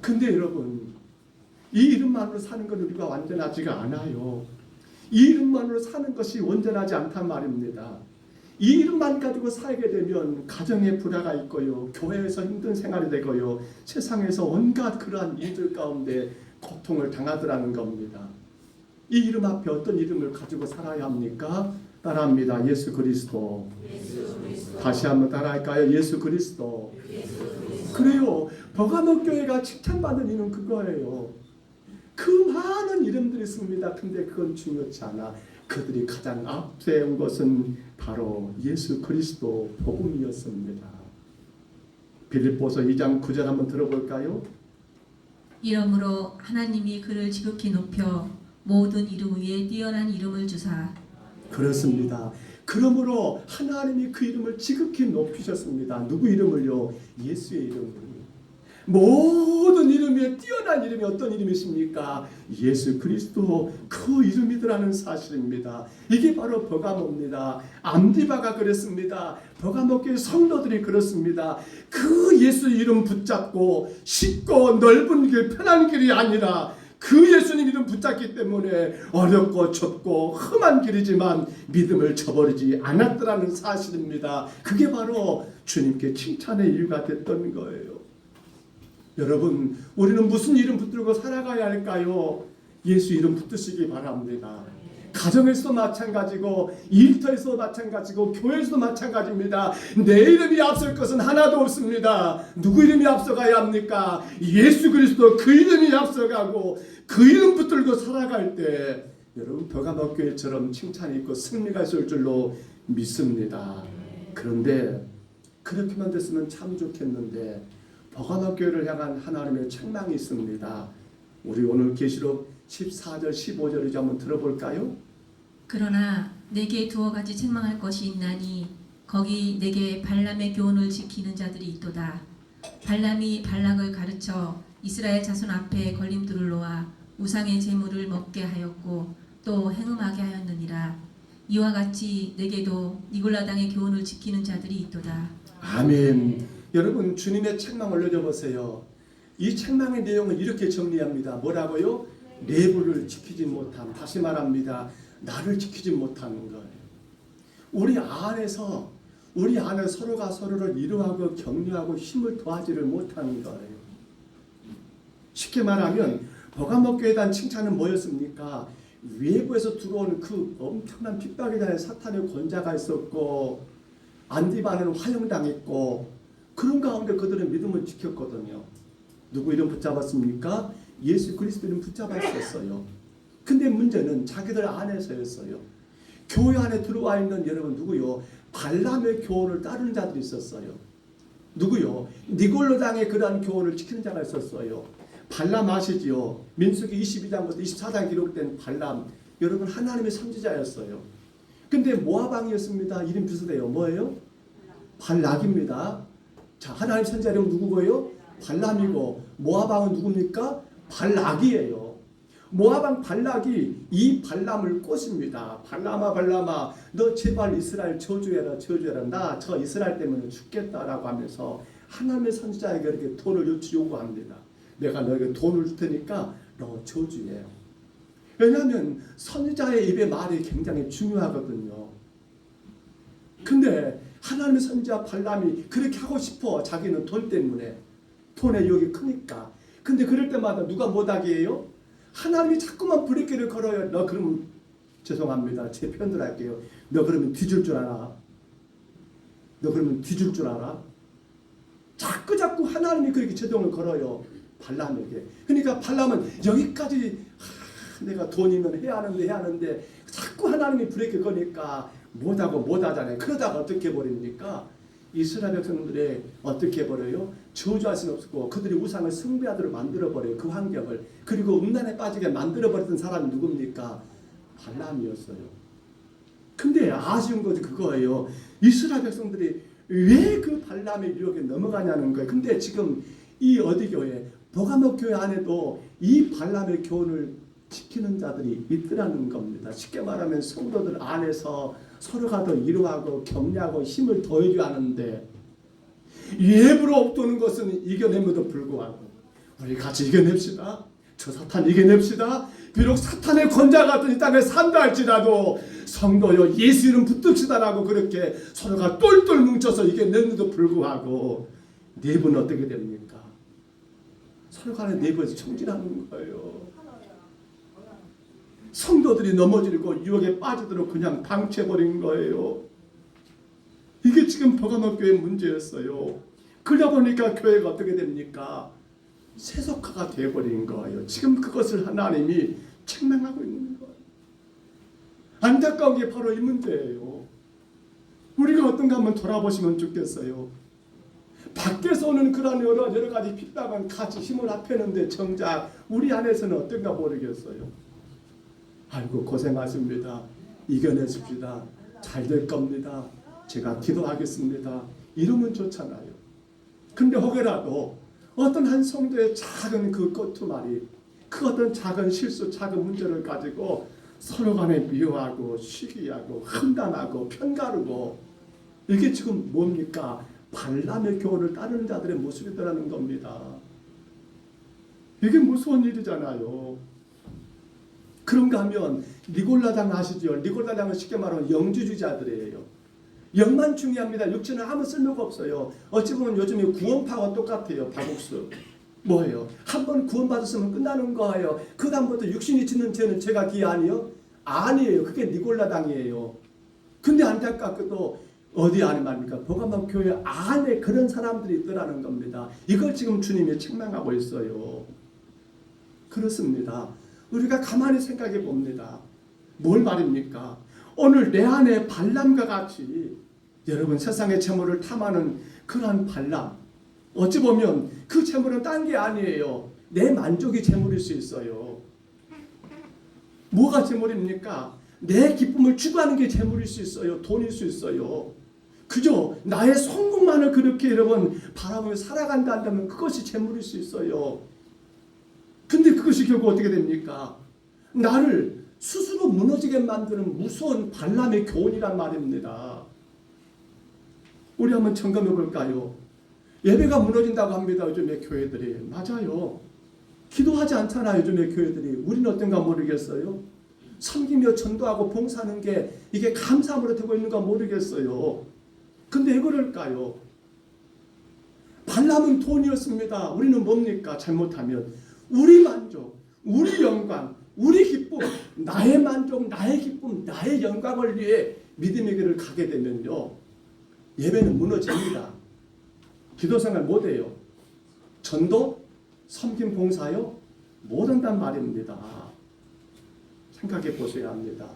근데 여러분, 이 이름만으로 사는 건 우리가 완전하지가 않아요. 이 이름만으로 사는 것이 온전하지 않단 말입니다. 이 이름만 가지고 살게 되면 가정에 불화가 있고요, 교회에서 힘든 생활이 되고요, 세상에서 온갖 그러한 일들 가운데 고통을 당하더라는 겁니다. 이 이름 앞에 어떤 이름을 가지고 살아야 합니까? 따라합니다. 예수 그리스도. 다시 한번 따라할까요? 예수 그리스도. 그래요. 버가모 교회가 칭찬받는 이유는 그거예요. 그 많은 이름들이 있습니다. 근데 그건 중요치 않아. 그들이 가장 앞세운 것은 바로 예수 그리스도 복음이었습니다. 빌립보서 2장 9절 한번 들어볼까요? 이러므로 하나님이 그를 지극히 높여 모든 이름 위에 뛰어난 이름을 주사. 그렇습니다. 그러므로 하나님이 그 이름을 지극히 높이셨습니다. 누구 이름을요? 예수의 이름을. 모든 이름 위에 뛰어난 이름이 어떤 이름이십니까? 예수 그리스도 그 이름이더라는 사실입니다. 이게 바로 버가모입니다. 암디바가 그랬습니다. 버가모 교회 성도들이 그렇습니다. 그 예수 이름 붙잡고 쉽고 넓은 길, 편한 길이 아니라 그 예수님 이름 붙잡기 때문에 어렵고 좁고 험한 길이지만 믿음을 저버리지 않았더라는 사실입니다. 그게 바로 주님께 칭찬의 이유가 됐던 거예요. 여러분, 우리는 무슨 이름 붙들고 살아가야 할까요? 예수 이름 붙드시기 바랍니다. 가정에서도 마찬가지고, 일터에서도 마찬가지고, 교회에서도 마찬가지입니다. 내 이름이 앞설 것은 하나도 없습니다. 누구 이름이 앞서가야 합니까? 예수 그리스도 그 이름이 앞서가고 그 이름 붙들고 살아갈 때 여러분 버가모 교회처럼 칭찬이 있고 승리가 있을 줄로 믿습니다. 그런데 그렇게만 됐으면 참 좋겠는데 버가모 교회를 향한 하나님의 책망이 있습니다. 우리 오늘 계시록 14절 15절 이제 한번 들어볼까요? 그러나 내게 두어 가지 책망할 것이 있나니 거기 내게 발람의 교훈을 지키는 자들이 있도다. 발람이 발락을 가르쳐 이스라엘 자손 앞에 걸림돌을 놓아 우상의 제물을 먹게 하였고 또 행음하게 하였느니라. 이와 같이 내게도 니골라당의 교훈을 지키는 자들이 있도다. 아멘. 여러분, 주님의 책망을 올려보세요. 이 책망의 내용을 이렇게 정리합니다. 뭐라고요? 내부를 지키지 못함. 다시 말합니다. 나를 지키지 못하는 거예요. 우리 안에 서로가 서로를 위로하고 격려하고 힘을 더하지를 못하는 거예요. 쉽게 말하면 버가모 교회에 대한 칭찬은 뭐였습니까? 외부에서 들어온 그 엄청난 핍박에 대한 사탄의 권자가 있었고 안디바는 화형당했고 그런 가운데 그들은 믿음을 지켰거든요. 누구 이름 붙잡았습니까? 예수 그리스도 이름 붙잡아 있었어요. 근데 문제는 자기들 안에서였어요. 교회 안에 들어와 있는 여러분 누구요? 발람의 교훈을 따르는 자들이 있었어요. 누구요? 니골로당의 그러한 교훈을 지키는 자가 있었어요. 발람 아시지요? 민수기 22장부터 24장 기록된 발람, 여러분 하나님의 선지자였어요. 근데 모압왕이었습니다. 이름 비슷해요. 뭐예요? 발락입니다. 자, 하나님 선지자 이름 누구고요? 발람이고 모압왕은 누굽니까? 발락이에요. 모압 왕 발락이 이 발람을 꼬십니다. 발람아 너 제발 이스라엘 저주해라. 나 저 이스라엘 때문에 죽겠다라고 하면서 하나님의 선지자에게 이렇게 돈을 요구합니다. 내가 너에게 돈을 줄 테니까 너 저주해. 왜냐하면 선지자의 입의 말이 굉장히 중요하거든요. 근데 하나님의 선지자 발람이 그렇게 하고 싶어. 자기는 돈 때문에. 돈의 유혹이 크니까. 근데 그럴 때마다 누가 못하게 해요? 하나님이 자꾸만 브레이크를 걸어요. 너 그러면 죄송합니다. 제 편들 할게요. 너 그러면 뒤질 줄 알아. 자꾸 하나님이 그렇게 제동을 걸어요. 발람에게. 그러니까 발람은 여기까지 내가 돈이면 해야 하는데 자꾸 하나님이 브레이크 거니까 못하잖아요. 그러다가 어떻게 해버립니까? 이스라엘 백성들의 어떻게 해버려요? 저주할 수는 없고 그들이 우상을 숭배하도록 만들어버려요. 그 환경을. 그리고 음란에 빠지게 만들어버렸던 사람이 누굽니까? 발람이었어요. 근데 아쉬운 것이 그거예요. 이스라엘 백성들이 왜 그 발람의 유혹에 넘어가냐는 거예요. 근데 지금 이 어디 교회, 버가목 교회 안에도 이 발람의 교훈을 지키는 자들이 있더라는 겁니다. 쉽게 말하면 성도들 안에서 서로가 더 위로하고 격려하고 힘을 더해줘야 하는데 예부로 없도는 것은 이겨냄에도 불구하고 우리 같이 이겨냅시다. 저 사탄 이겨냅시다. 비록 사탄의 권자 같은 이 땅에 산다 할지라도 성도여 예수 이름 붙듭시다라고 그렇게 서로가 똘똘 뭉쳐서 이겨냈는데도 불구하고 내부는 어떻게 됩니까? 서로 간의 내부에서 청진하는 거예요. 성도들이 넘어지고 유혹에 빠지도록 그냥 방치해버린 거예요. 이게 지금 버가목 교회 문제였어요. 그러다 보니까 교회가 어떻게 됩니까? 세속화가 되어버린 거예요. 지금 그것을 하나님이 책망하고 있는 거예요. 안타까운 게 바로 이 문제예요. 우리가 어떤가 한번 돌아보시면 좋겠어요. 밖에서 오는 그런 여러 가지 핍박은 같이 힘을 합했는데 정작 우리 안에서는 어떤가 모르겠어요. 아이고 고생하십니다. 이겨내십시다. 잘 될 겁니다. 제가 기도하겠습니다. 이러면 좋잖아요. 근데 혹여라도 어떤 한 성도의 작은 그 꼬투말이 그 어떤 작은 실수, 작은 문제를 가지고 서로 간에 미워하고 시기하고 험담하고 편가르고 이게 지금 뭡니까? 발람의 교훈을 따르는 자들의 모습이더라는 겁니다. 이게 무서운 일이잖아요. 그런가 하면 니골라당 아시죠? 니골라당은 쉽게 말하면 영주주의자들이에요. 영만 중요합니다. 육체는 아무 쓸모가 없어요. 어찌 보면 요즘에 구원파와 똑같아요. 바국수. 뭐예요? 한 번 구원받았으면 끝나는 거예요. 그 다음부터 육신이 짓는 죄는 죄가 기회 아니요? 아니에요. 그게 니골라당이에요. 근데 안타깝게도 어디 안에 말입니까? 버가목 교회 안에 그런 사람들이 있더라는 겁니다. 이걸 지금 주님이 책망하고 있어요. 그렇습니다. 우리가 가만히 생각해 봅니다. 뭘 말입니까? 오늘 내 안에 발람과 같이 여러분 세상의 재물을 탐하는 그러한 발람, 어찌 보면 그 재물은 딴 게 아니에요. 내 만족이 재물일 수 있어요. 뭐가 재물입니까? 내 기쁨을 추구하는 게 재물일 수 있어요. 돈일 수 있어요. 그저 나의 성공만을 그렇게 여러분 바라보며 살아간다 한다면 그것이 재물일 수 있어요. 근데 그것이 결국 어떻게 됩니까? 나를 스스로 무너지게 만드는 무서운 발람의 교훈이란 말입니다. 우리 한번 점검해 볼까요? 예배가 무너진다고 합니다. 요즘에 교회들이. 맞아요. 기도하지 않잖아요. 요즘에 교회들이. 우리는 어떤가 모르겠어요. 섬기며 전도하고 봉사하는 게 이게 감사함으로 되고 있는가 모르겠어요. 근데 왜 그럴까요? 발람은 돈이었습니다. 우리는 뭡니까? 잘못하면 우리 만족, 우리 영광, 우리 기쁨, 나의 만족, 나의 기쁨, 나의 영광을 위해 믿음의 길을 가게 되면요, 예배는 무너집니다. 기도생활 못해요. 전도, 섬김, 봉사요 못한단 말입니다. 생각해 보셔야 합니다.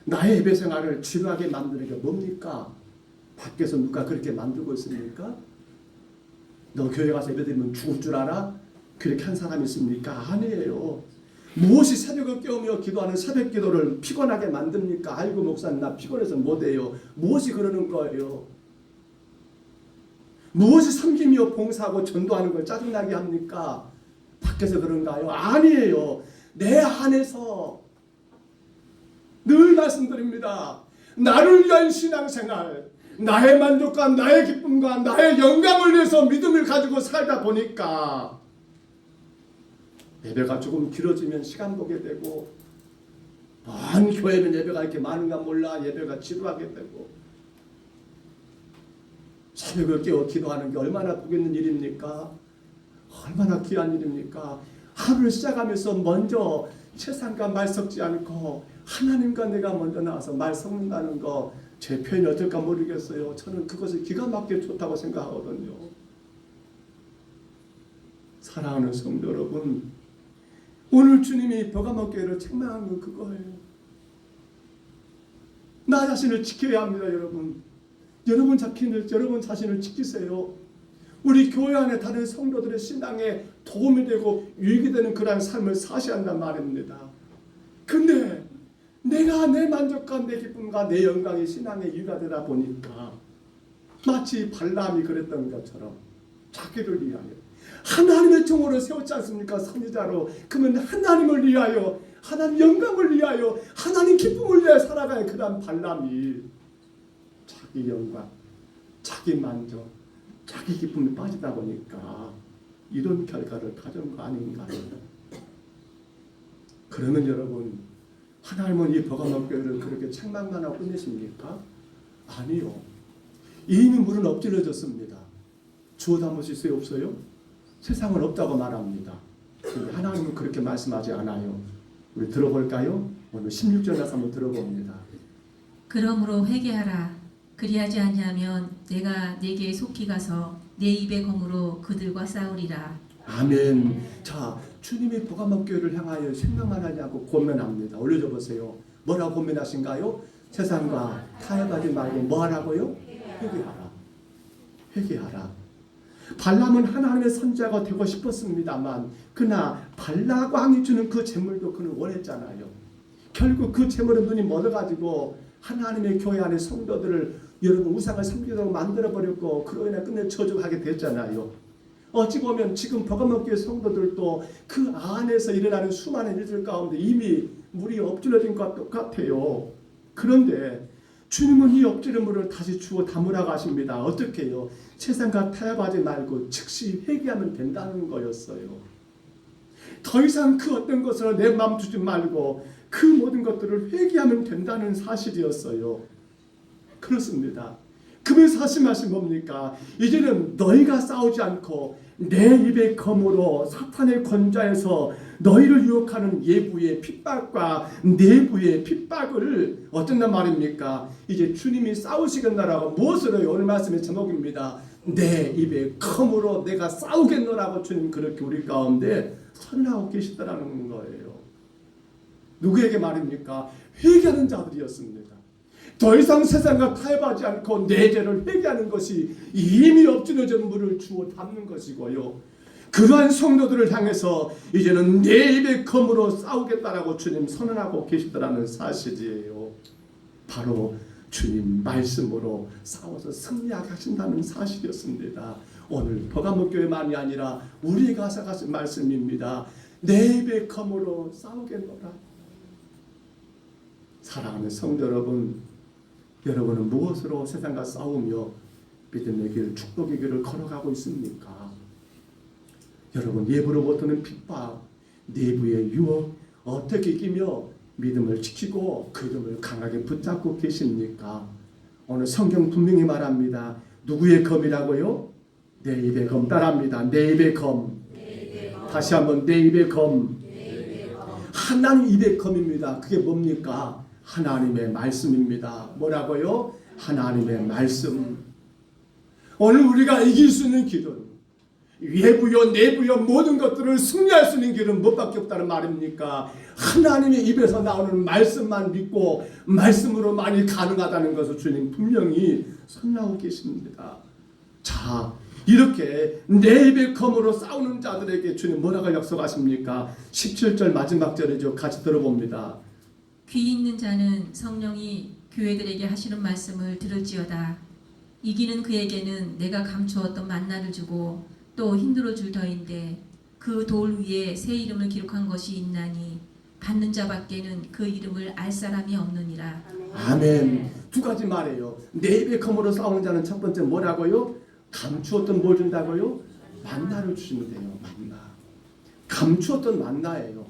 나의 예배 생활을 지루하게 만드는 게 뭡니까? 밖에서 누가 그렇게 만들고 있습니까? 너 교회 가서 예배드리면 죽을 줄 알아? 그렇게 한 사람이 있습니까? 아니에요. 무엇이 새벽을 깨우며 기도하는 새벽 기도를 피곤하게 만듭니까? 아이고 목사님 나 피곤해서 못해요. 무엇이 그러는 거예요? 무엇이 섬기며 봉사하고 전도하는 걸 짜증나게 합니까? 밖에서 그런가요? 아니에요. 내 안에서 늘 말씀드립니다. 나를 위한 신앙생활, 나의 만족과 나의 기쁨과 나의 영광을 위해서 믿음을 가지고 살다 보니까 예배가 조금 길어지면 시간 보게 되고, 교회는 예배가 이렇게 많은가 몰라 예배가 지루하게 되고, 새벽을 깨워 기도하는 게 얼마나 복 있는 일입니까? 얼마나 귀한 일입니까? 하루를 시작하면서 먼저 세상과 말 섞지 않고 하나님과 내가 먼저 나와서 말 섞는다는 거, 제 표현이 어떨까 모르겠어요. 저는 그것이 기가 막히게 좋다고 생각하거든요. 사랑하는 성도 여러분, 오늘 주님이 버가모교회를 책망한 건 그거예요. 나 자신을 지켜야 합니다, 여러분. 여러분 자신을 지키세요. 우리 교회 안에 다른 성도들의 신앙에 도움이 되고 유익이 되는 그러한 삶을 사셔야 한단 말입니다. 근데 내가 내 만족과 내 기쁨과 내 영광이 신앙의 이유가 되다 보니까 마치 발람이 그랬던 것처럼 자기를 위하여 하나님의 종으로 세웠지 않습니까? 선지자로. 그러면 하나님을 위하여, 하나님 영광을 위하여, 하나님 기쁨을 위하여 살아가야 그다음 발람이 자기 영광, 자기 만족, 자기 기쁨에 빠지다 보니까 이런 결과를 가져온 거 아닌가요? 그러면 여러분, 하나님은 이 버가모교회를 그렇게 책망만 하고 끝내십니까? 아니요. 이미 물은 엎질러졌습니다. 주워 담으실 수 없어요? 세상은 없다고 말합니다. 근데 하나님은 그렇게 말씀하지 않아요. 우리 들어볼까요? 오늘 16절에서 한번 들어봅니다. 그러므로 회개하라. 그리하지 아니하면 내가 네게 속히 가서 내 입의 검으로 그들과 싸우리라. 아멘. 자, 주님이 버가모교회를 향하여 생각만 하냐고 고민합니다. 올려줘 보세요. 뭐라고 고민하신가요? 세상과 타협하지 말고 뭐 하라고요? 회개하라. 회개하라. 발람은 하나님의 선지자가 되고 싶었습니다만, 그러나 발락 왕이 주는 그 재물도 그는 원했잖아요. 결국 그 재물은 눈이 멀어가지고 하나님의 교회 안의 성도들을 여러분 우상을 섬기도록 만들어버렸고, 그로 인해 끝내 저주하게 됐잖아요. 어찌 보면 지금 버가모교회 성도들도 그 안에서 일어나는 수많은 일들 가운데 이미 물이 엎질러진 것 똑같아요. 그런데 주님은 이 엎질린 물을 다시 주워 담으라고 하십니다. 어떻게 해요? 세상과 타협하지 말고 즉시 회개하면 된다는 거였어요. 더 이상 그 어떤 것으로 내 마음 두지 말고 그 모든 것들을 회개하면 된다는 사실이었어요. 그렇습니다. 그러면서 하신 말씀이 뭡니까? 이제는 너희가 싸우지 않고 내 입의 검으로 사탄의 권좌에서 너희를 유혹하는 예부의 핍박과 내부의 핍박을 어쩐단 말입니까? 이제 주님이 싸우시겠노라고. 무엇으로요? 오늘 말씀의 제목입니다. 내 입의 검으로 내가 싸우겠노라고 주님 그렇게 우리 가운데 선언하고 계시더라는 거예요. 누구에게 말입니까? 회개하는 자들이었습니다. 더 이상 세상과 타협하지 않고 내 죄를 회개하는 것이 이미 엎질러진 물을 주워 담는 것이고요. 그러한 성도들을 향해서 이제는 내 입의 검으로 싸우겠다라고 주님 선언하고 계시더라는 사실이에요. 바로 주님 말씀으로 싸워서 승리하신다는 사실이었습니다. 오늘 버가모교회만이 아니라 우리가 하신 말씀입니다. 내 입의 검으로 싸우겠노라. 사랑하는 성도 여러분, 여러분은 무엇으로 세상과 싸우며 믿음의 길, 축복의 길을 걸어가고 있습니까? 여러분, 예부로부터는 핍박, 내부의 유혹 어떻게 이기며 믿음을 지키고 그 이름을 강하게 붙잡고 계십니까? 오늘 성경 분명히 말합니다. 누구의 검이라고요? 내 입의 검. 따라합니다. 내 입의 검. 다시 한번 내 입의 검. 하나님 입의 검입니다. 그게 뭡니까? 하나님의 말씀입니다. 뭐라고요? 하나님의 말씀. 오늘 우리가 이길 수 있는 길은 외부요 내부요 모든 것들을 승리할 수 있는 길은 무엇밖에 없다는 말입니까? 하나님의 입에서 나오는 말씀만 믿고 말씀으로만이 가능하다는 것을 주님 분명히 선언하고 계십니다. 자, 이렇게 내 입의 검으로 싸우는 자들에게 주님 뭐라고 약속하십니까? 17절 마지막 절이죠. 같이 들어봅니다. 귀 있는 자는 성령이 교회들에게 하시는 말씀을 들을지어다. 이기는 그에게는 내가 감추었던 만나를 주고 또 힘들어 줄 터인데 그 돌 위에 새 이름을 기록한 것이 있나니 받는 자밖에는 그 이름을 알 사람이 없느니라. 아멘. 두 가지 말이에요. 내 입에 검으로 싸우는 자는 첫 번째 뭐라고요? 감추었던 뭘 준다고요? 만나를 주시면 돼요. 만나. 감추었던 만나예요.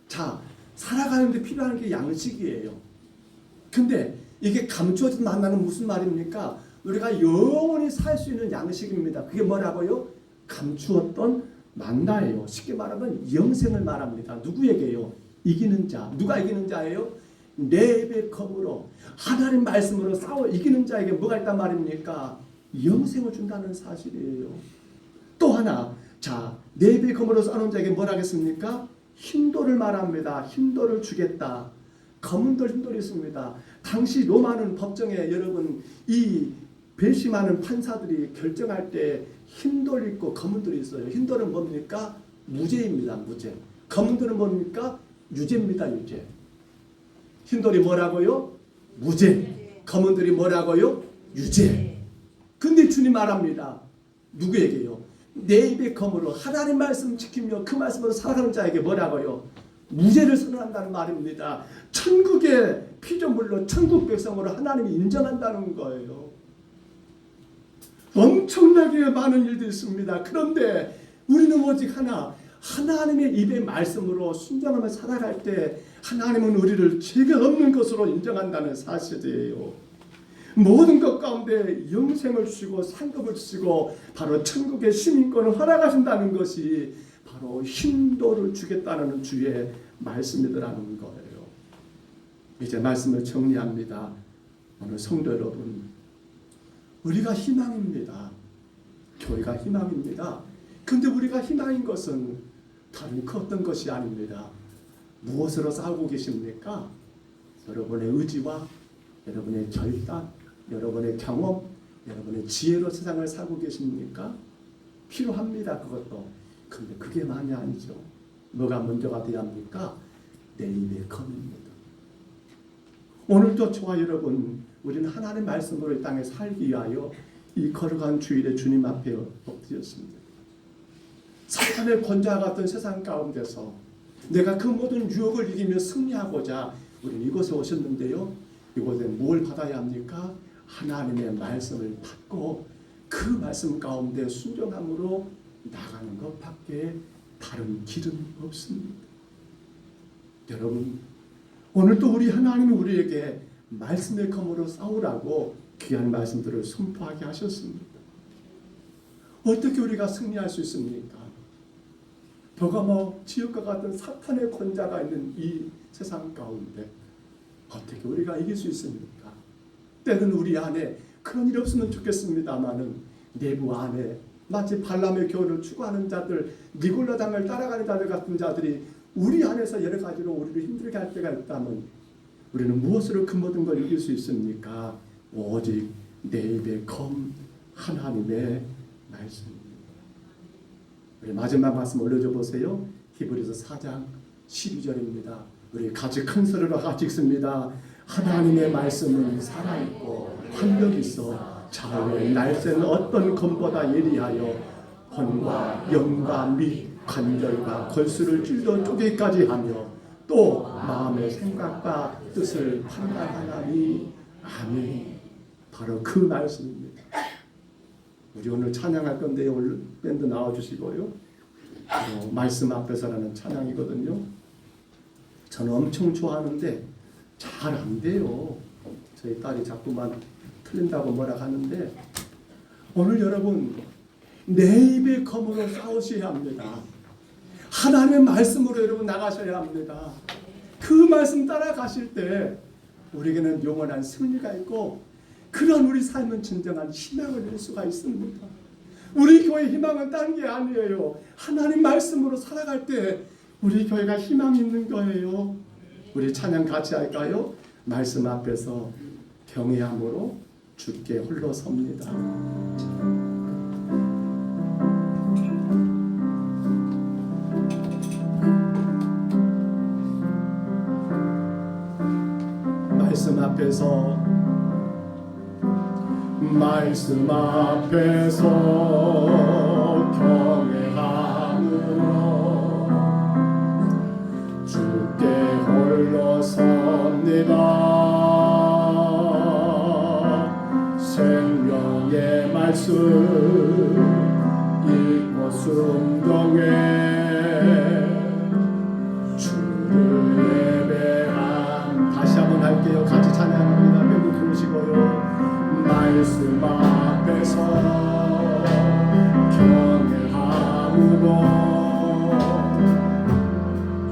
자, 살아가는데 필요한 게 양식이에요. 근데 이게 감추었던 만나는 무슨 말입니까? 우리가 영원히 살 수 있는 양식입니다. 그게 뭐라고요? 감추었던 만나예요. 쉽게 말하면 영생을 말합니다. 누구에게요? 이기는 자. 누가 이기는 자예요? 내 입의 검으로 하나님 말씀으로 싸워 이기는 자에게 뭐가 있단 말입니까? 영생을 준다는 사실이에요. 또 하나, 자, 내 입의 검으로 싸우는 자에게 뭘 하겠습니까? 힘도를 말합니다. 힘도를 주겠다. 검은돌 힘돌이 있습니다. 당시 로마는 법정에 여러분 이 배심하는 판사들이 결정할 때 흰돌 있고 검은돌이 있어요. 흰돌은 뭡니까? 무죄입니다. 무죄. 검은돌은 뭡니까? 유죄입니다. 유죄. 흰돌이 뭐라고요? 무죄. 검은돌이 뭐라고요? 유죄. 근데 주님 말합니다. 누구에게요? 내 입의 검으로 하나님 말씀 지키며 그 말씀으로 살아가는 자에게 뭐라고요? 무죄를 선언한다는 말입니다. 천국의 피조물로 천국 백성으로 하나님이 인정한다는 거예요. 엄청나게 많은 일들이 있습니다. 그런데 우리는 오직 하나님의 입의 말씀으로 순종하며 살아갈 때 하나님은 우리를 죄가 없는 것으로 인정한다는 사실이에요. 모든 것 가운데 영생을 주시고 상급을 주시고 바로 천국의 시민권을 허락하신다는 것이 바로 힘도를 주겠다는 주의 말씀이더라는 거예요. 이제 말씀을 정리합니다. 오늘 성도 여러분, 우리가 희망입니다. 교회가 희망입니다. 근데 우리가 희망인 것은 다른 그 어떤 것이 아닙니다. 무엇으로 싸우고 계십니까? 여러분의 의지와 여러분의 결단, 여러분의 경험, 여러분의 지혜로 세상을 살고 계십니까? 필요합니다. 그것도. 근데 그게 많이 아니죠. 뭐가 먼저가 돼야 합니까? 내 입의 검입니다. 오늘도 저와 여러분, 우리는 하나님의 말씀으로 이 땅에 살기 위하여 이 걸어간 주일에 주님 앞에 엎드렸습니다. 사탄의 권좌와 같은 세상 가운데서 내가 그 모든 유혹을 이기며 승리하고자 우리는 이곳에 오셨는데요. 이곳에 뭘 받아야 합니까? 하나님의 말씀을 받고 그 말씀 가운데 순종함으로 나가는 것밖에 다른 길은 없습니다. 여러분, 오늘도 우리 하나님이 우리에게 말씀의 검으로 싸우라고 귀한 말씀들을 선포하게 하셨습니다. 어떻게 우리가 승리할 수 있습니까? 버가모 지옥과 같은 사탄의 권자가 있는 이 세상 가운데 어떻게 우리가 이길 수 있습니까? 때는 우리 안에 그런 일 없으면 좋겠습니다마는 내부 안에 마치 발람의 교훈을 추구하는 자들, 니골라 당을 따라가는 자들 같은 자들이 우리 안에서 여러 가지로 우리를 힘들게 할 때가 있다면 우리는 무엇으로 그 모든 걸 이길 수 있습니까? 오직 내 입의 검 하나님의 말씀입니다. 우리 마지막 말씀 올려줘 보세요. 히브리서 4장 12절입니다. 우리 같이 큰 소리로 같이 읽습니다. 하나님의 말씀은 살아있고 활력이 있어 좌우의 날쌘 어떤 검보다 예리하여 혼과 영과 및 관절과 골수를 찔러 쪼개기까지 하며 또 마음의 생각과 뜻을 판단하나니 아멘. 바로 그 말씀입니다. 우리 오늘 찬양할 건데 오늘 밴드 나와주시고요. 말씀 앞에서라는 찬양이거든요. 저는 엄청 좋아하는데 잘 안 돼요. 저희 딸이 자꾸만 틀린다고 뭐라 하는데 오늘 여러분 내 입의 검으로 싸우셔야 합니다. 하나님의 말씀으로 여러분 나가셔야 합니다. 그 말씀 따라가실 때 우리에게는 영원한 승리가 있고 그런 우리 삶은 진정한 희망을 낼 수가 있습니다. 우리 교회 희망은 딴 게 아니에요. 하나님 말씀으로 살아갈 때 우리 교회가 희망이 있는 거예요. 우리 찬양 같이 할까요? 말씀 앞에서 경외함으로 주께 홀로 섭니다. 말씀 앞에서 경외함으로 주께 생명의 말씀 읽고 순종해 주를 예배한 다시 한번 할게요. 같이 찬양합니다. 배고 부르시고요. 말씀 앞에서 경외함으로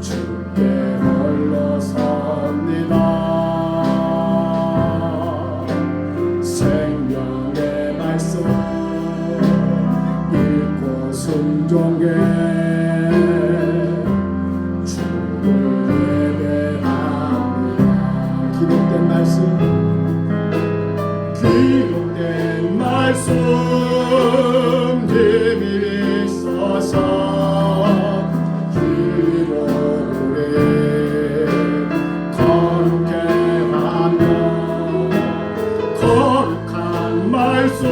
주께 홀로 섭니다. 생명의 말씀 읽고 순종해 주를 예배합니다. 기록된 말씀 힘이 있어서 기록으로 거룩해 하며 거룩한 말씀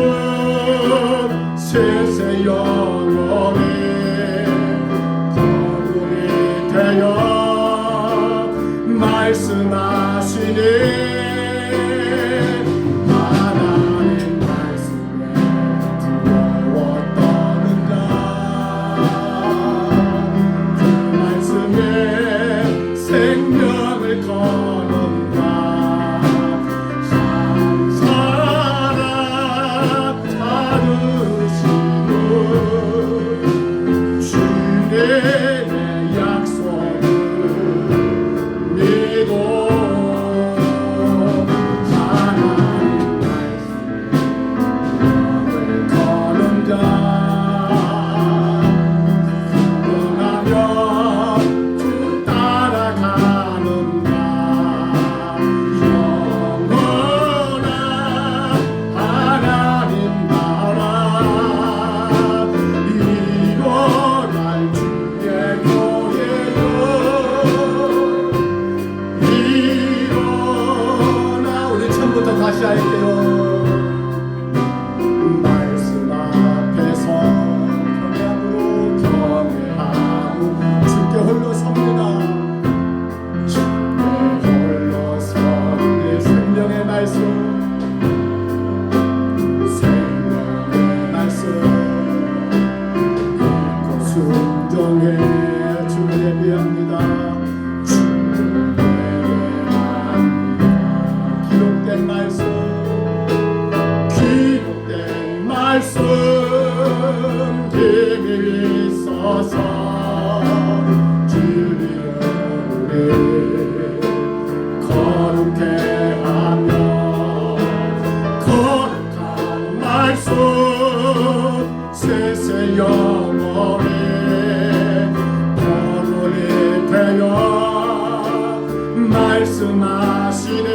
세세 영원히 거룩이 되어 말씀하시니 하나님 말씀에 두려워 떠는다. 그 말씀에 생명을 거는다. 한 사람 받으시고 주의 약속을 믿고 다시 할게요. 말씀 앞에서 경외함으로 경외하고 주께 홀로 섭니다. 주께 홀로 섭니 생명의 말씀 읽고 순종해 주를 예배합니다. 주를 예배합니다. 기록된 말씀 힘이 있어서 주를 거룩해 하며 거룩한 말씀 세세 영원히 거룩이 되어 말씀하시네.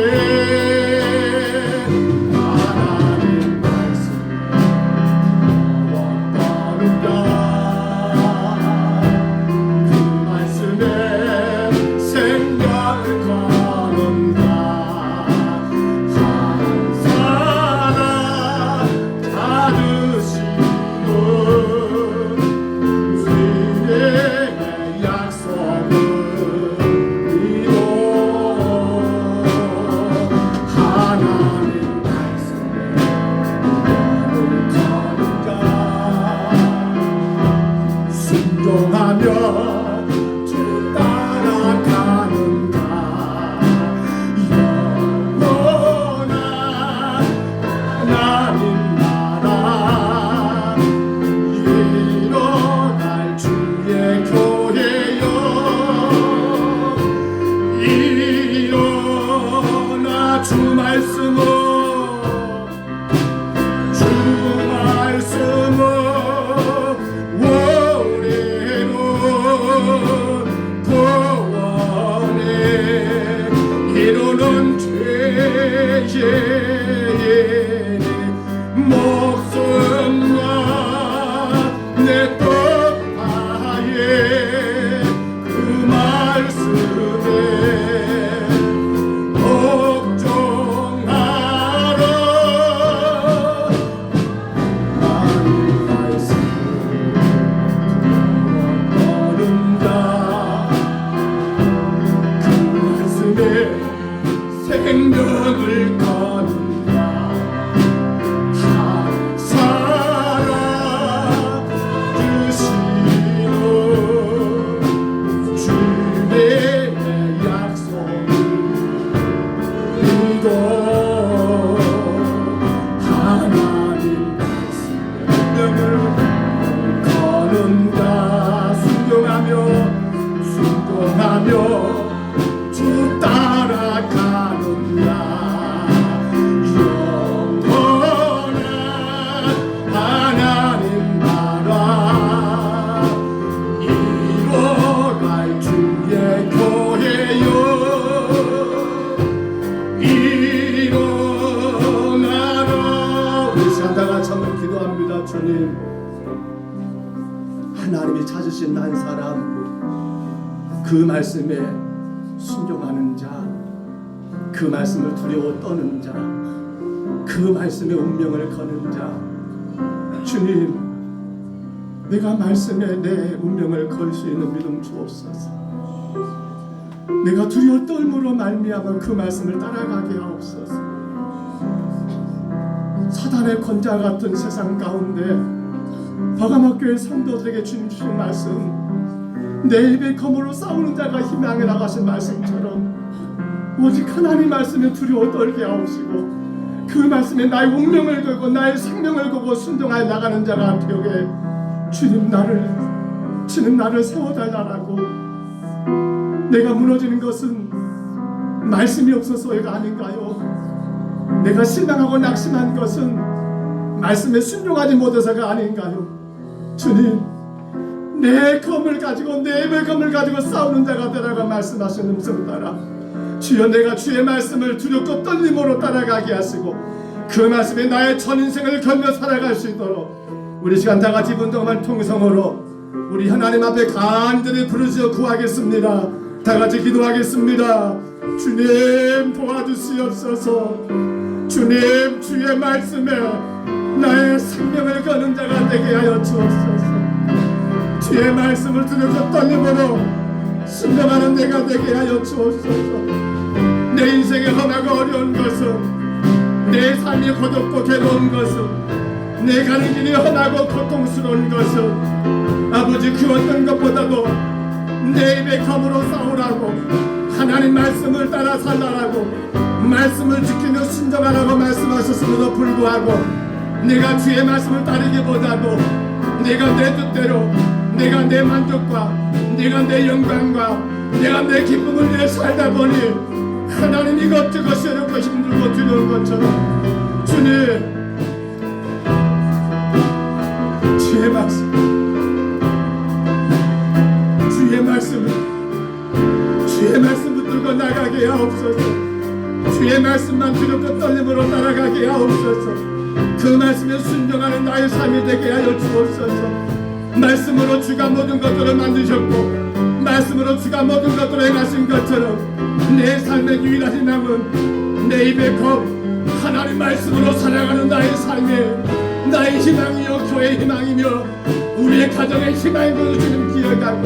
주님. 하나님이 찾으신 한 사람, 그 말씀에 순종하는 자, 그 말씀을 두려워 떠는 자, 그 말씀에 운명을 거는 자. 주님, 내가 말씀에 내 운명을 걸 수 있는 믿음 주옵소서. 내가 두려워 떨므로 말미암아 그 말씀을 따라가게 하옵소서. 사단의 권자 같은 세상 가운데 버가모교회 성도들에게 주님 주신 말씀, 내 입에 검으로 싸우는 자가 희망에 나가신 말씀처럼 오직 하나님 말씀에 두려워 떨게 하옵시고 그 말씀에 나의 운명을 걸고 나의 생명을 걸고 순종하여 나가는 자가 되게 주님 나를 세워달라고. 내가 무너지는 것은 말씀이 없어서가 아닌가요? 내가 실망하고 낙심한 것은 말씀에 순종하지 못해서가 아닌가요? 주님, 내 검을 가지고 내 입의 검을 가지고 싸우는 자가 되라고 말씀하신 음성 따라 주여, 내가 주의 말씀을 두렵고 떨림으로 따라가게 하시고 그 말씀에 나의 전인생을 걸며 살아갈 수 있도록 우리 시간 다 같이 분동만 통성으로 우리 하나님 앞에 간절히 부르짖어 구하겠습니다. 다 같이 기도하겠습니다. 주님, 도와주시옵소서. 주님, 주의 말씀에 나의 생명을 거는 자가 되게 하여 주옵소서. 주의 말씀을 두렵고 떨림으로 순종하는 내가 되게 하여 주옵소서. 내 인생에 험하고 어려운 것은, 내 삶이 고독고 괴로운 것은, 내 가는 길이 험하고 고통스러운 것은 아버지 그 어떤 것보다도 내 입에 검으로 싸우라고, 하나님 말씀을 따라 살라라고, 말씀을 지키며 순종하라고 말씀하셨음에도 불구하고 내가 주의 말씀을 따르기보다도 내가 내 뜻대로, 내가 내 만족과, 내가 내 영광과, 내가 내 기쁨을 위해 살다 보니 하나님 이것저것 어렵고 힘들고 두려운 것처럼 주님, 주의 말씀, 주의 말씀 붙들고 나가게 하옵소서. 주의 말씀만 두렵고 떨림으로 따라가게 하옵소서. 그 말씀에 순종하는 나의 삶이 되게 하여 주옵소서. 말씀으로 주가 모든 것들을 만드셨고 말씀으로 주가 모든 것들을 행하신 것처럼 내 삶의 유일한 희망은 내 입의 검, 하나님 말씀으로 살아가는 나의 삶이 나의 희망이요 교회의 희망이며 우리의 가정의 희망인 것을 주님 기억하고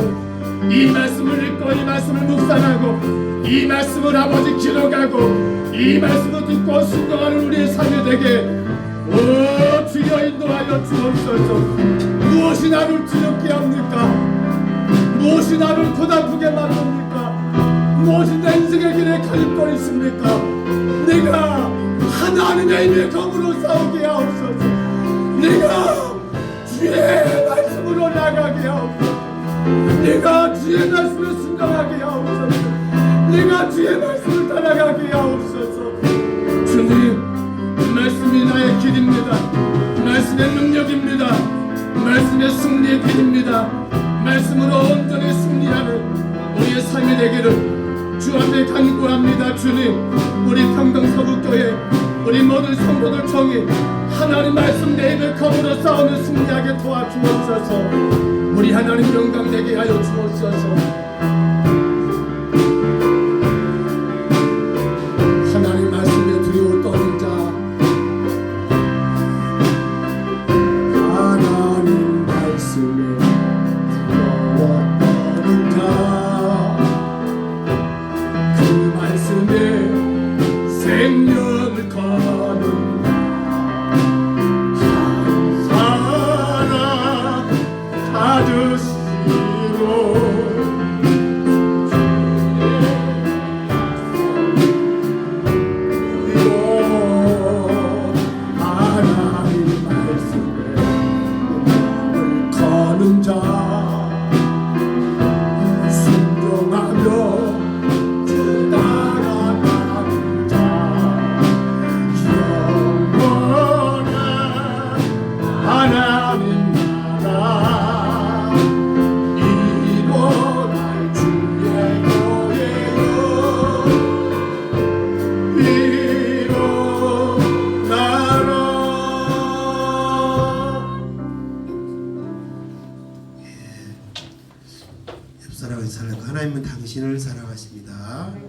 이 말씀을 읽고 이 말씀을 묵상하고 이 말씀을 아버지 기록하고 이 말씀을 듣고 순종하는 우리의 삶이 되게 오 주여 인도하여 주옵소서. 무엇이 나를 두렵게 합니까? 무엇이 나를 고달프게 만듭니까? 무엇이 내 인생의 길에 가림거리십니까? 내가 하나님의 입의 검으로 싸우게 하옵소서. 내가 주의 말씀으로 나가게 하옵소서. 내가 주의 말씀을 순종하게 하옵소서. 내가 주의 말씀을 따라가게 하옵소서. 주님, 말씀이 나의 길입니다. 말씀의 능력입니다. 말씀의 승리의 길입니다. 말씀으로 온전히 승리하는 우리의 삶이 되기를 주 앞에 간구합니다. 주님, 우리 평동서북교회 우리 모든 성도들 총이 하나님 말씀 내 입을 검으로 싸우며 승리하게 도와주옵소서. 우리 하나님 영광 되게 하여 주옵소서. 하나님 말씀에 두려워 떠는 자, 하나님 말씀에 두려워 떠는 자, 그 말씀에 생명을 거는 한 사람 찾으시고 당신을 사랑하십니다. 네,